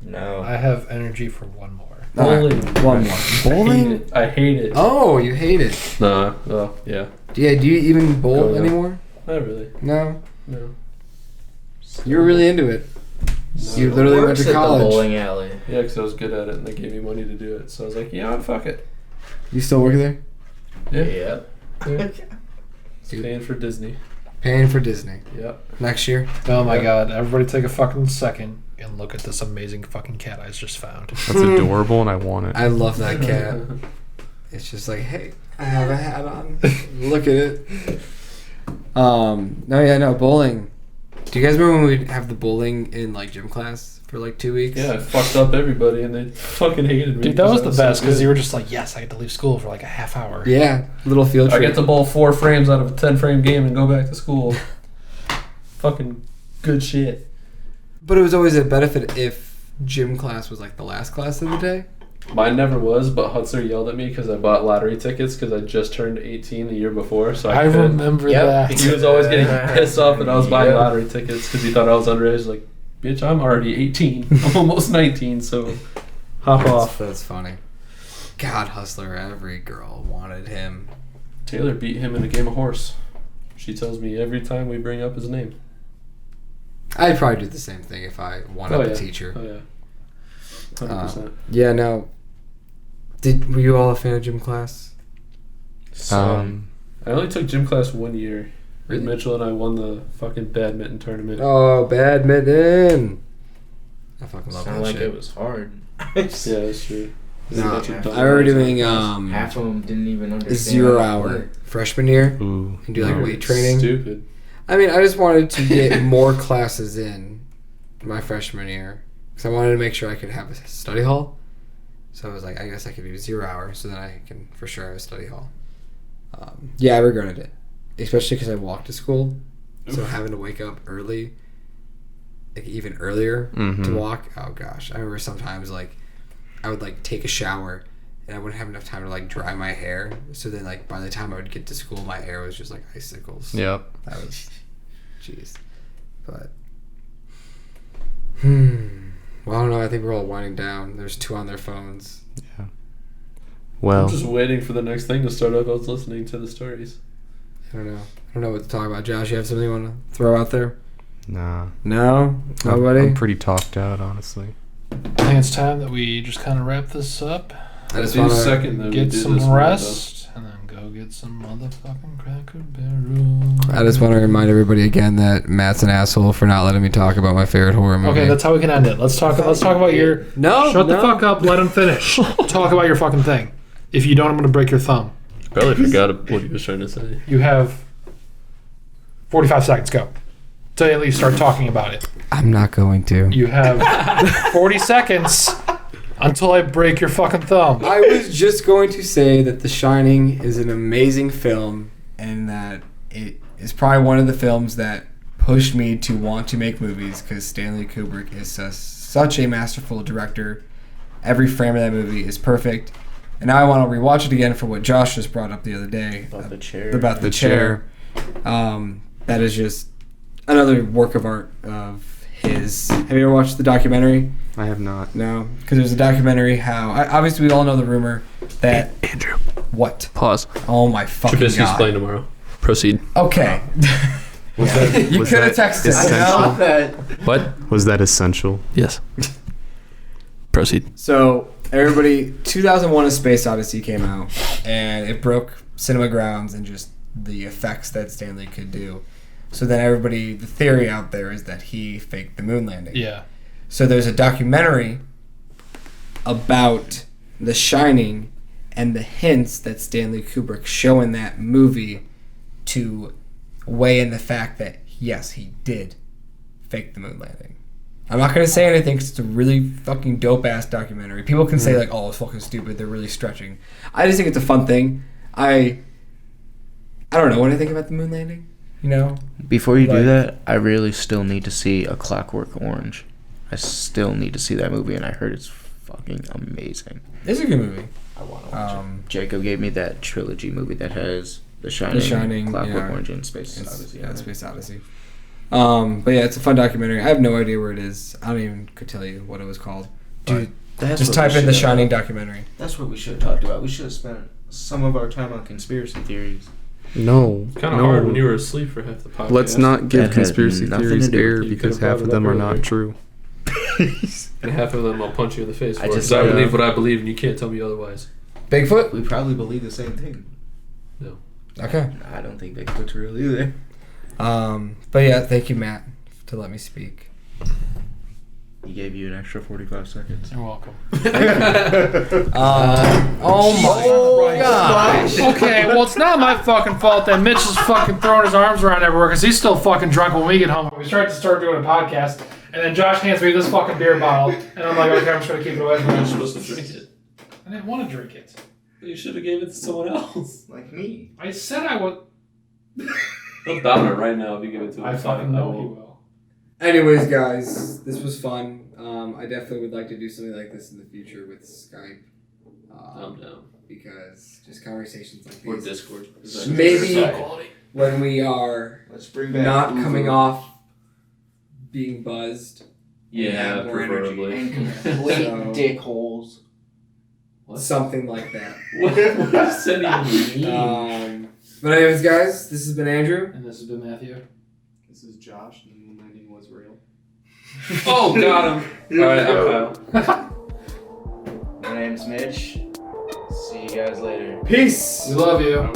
No. I have energy for one more. All right, Bowling. one more. Bowling. I hate it. Oh, you hate it. Nah. Well, yeah. Yeah. Do you even bowl Go, yeah. anymore? Not really. No. No. You were really into it. You literally went to Works at college. the bowling alley. Yeah, because I was good at it and they gave me money to do it. So I was like, yeah, fuck it. You still work there? Yeah. Yep. Paying for Disney. Paying for Disney. Yep. Next year? Oh my god, everybody take a fucking second and look at this amazing fucking cat I just found. That's adorable, and I want it. I love that cat. It's just like, hey, I have a hat on. Look at it. No, bowling. Do you guys remember when we'd have the bowling in like gym class for like 2 weeks? Yeah, I fucked up everybody and they fucking hated me. Dude, that was the best because so you were just like, yes, I get to leave school for like a half hour. Yeah, little field I trip. get to bowl 4 frames out of a 10-frame game and go back to school. Fucking good shit. But it was always a benefit if gym class was like the last class of the day. Mine never was, but Hutzler yelled at me because I bought lottery tickets because I just turned 18 the year before. So I couldn't. remember Yep. that. He was always getting pissed off that I was buying Yep. lottery tickets because he thought I was underage. Like, bitch, I'm already 18. I'm almost 19, so hop off. That's funny. God, Hustler, every girl wanted him. Taylor beat him in a game of horse. She tells me every time we bring up his name. I'd probably do the same thing if I wanted a teacher. Oh, yeah. 100%. Yeah, no. Were you all a fan of gym class? I only took gym class 1 year. Really? Mitchell and I won the fucking badminton tournament. Oh, badminton. I fucking love Sounded that like shit. it was hard. Yeah, that's true. Nah, Mitchell I done remember it. doing Half of them didn't even understand. 0 how it hour worked. freshman year Ooh. and do like No, weight it's training. Stupid. I mean, I just wanted to get more classes in my freshman year because I wanted to make sure I could have a study hall. So I was like, I guess I could do 0 hours, so then I can for sure have a study hall. Yeah, I regretted it, especially because I walked to school, so having to wake up early, like even earlier to walk. Oh gosh, I remember sometimes like I would like take a shower and I wouldn't have enough time to like dry my hair. So then like by the time I would get to school, my hair was just like icicles. Yep. That was, jeez. But, well, I don't know. I think we're all winding down. There's 2 on their phones. Yeah. Well, I'm just waiting for the next thing to start up. I was listening to the stories. I don't know. I don't know what to talk about. Josh, you have something you want to throw out there? nah. No? Nobody? I'm pretty talked out, honestly. I think it's time that we just kind of wrap this up, I just do want to... second that we get did some this one, rest, and then go get some motherfucking Cracker Barrel. I just want to remind everybody again that Matt's an asshole for not letting me talk about my favorite horror movie. Okay, that's how we can end it. Let's talk about your... No, Shut the no. fuck up. Let him finish. Talk about your fucking thing. If you don't, I'm going to break your thumb. Probably forgot what he was trying to say. You have 45 seconds. Go. Till you at least start talking about it. I'm not going to. You have 40 seconds until I break your fucking thumb. I was just going to say that The Shining is an amazing film and that it is probably one of the films that pushed me to want to make movies because Stanley Kubrick is such a masterful director. Every frame of that movie is perfect. And now I want to rewatch it again for what Josh just brought up the other day. About the chair. About the chair. That is just another work of art of his. Have you ever watched the documentary? I have not. No, because there's a documentary how obviously we all know the rumor that Andrew. what? Pause. Oh my fucking Trubisky's god! playing tomorrow. Proceed. Okay, Was that, you was could have that texted. I You essential? saw know? that. What? Was that essential? Yes. Proceed. So everybody, 2001: A Space Odyssey came out, and it broke cinema grounds and just the effects that Stanley could do. So then everybody, the theory out there is that he faked the moon landing. Yeah. So there's a documentary about The Shining and the hints that Stanley Kubrick show in that movie to weigh in the fact that, yes, he did fake the moon landing. I'm not going to say anything because it's a really fucking dope-ass documentary. People can say, like, oh, it's fucking stupid. They're really stretching. I just think it's a fun thing. I don't know what I think about the moon landing, you know? Before you Like- do that, I really still need to see A Clockwork Orange. I still need to see that movie, and I heard it's fucking amazing. It's a good movie. I want to watch it. Jacob gave me that trilogy movie that has The Shining, Shining, Clockwork yeah. Orange, and Space Odyssey. Yeah, Space Odyssey. But yeah, it's a fun documentary. I have no idea where it is. I don't even could tell you what it was called. Dude, that's Just what type we in The should- Shining documentary. That's what we should have talked about. We should have spent some of our time on conspiracy theories. No. Kind of hard when you were asleep for half the podcast. Let's not give That had conspiracy nothing theories to do with air it. You because could've half brought of it them up are not earlier. true. And half of them I'll punch you in the face for. I just- Because I believe what I believe, and you can't tell me otherwise. Bigfoot? We probably believe the same thing. Okay. I don't think Bigfoot's real either. But yeah, thank you, Matt, to let me speak. He gave you an extra 45 seconds. You're welcome. Oh my gosh. Okay, well, it's not my fucking fault that Mitch is fucking throwing his arms around everywhere because he's still fucking drunk when we get home. We start doing a podcast, and then Josh hands me this fucking beer bottle, and I'm like, okay, I'm just gonna keep it away from You're him. supposed to drink it. I didn't want to drink it. You should have gave it to someone else. Like me. I said I would. He'll down it right now if you give it to him. I fucking know he will. Anyways, guys, this was fun. I definitely would like to do something like this in the future with Skype. I'm down. Because just conversations like Or these. Discord. Maybe when we are Let's bring back not Uber. coming off being buzzed. Yeah, have more preferably. And complete So- dickholes. What? Something like that. What does that even mean? But anyways, guys, this has been Andrew. And this has been Matthew. This is Josh, and the moon landing was real. Oh, got him. Alright, I'm Kyle. My name's Mitch. See you guys later. Peace. We love you.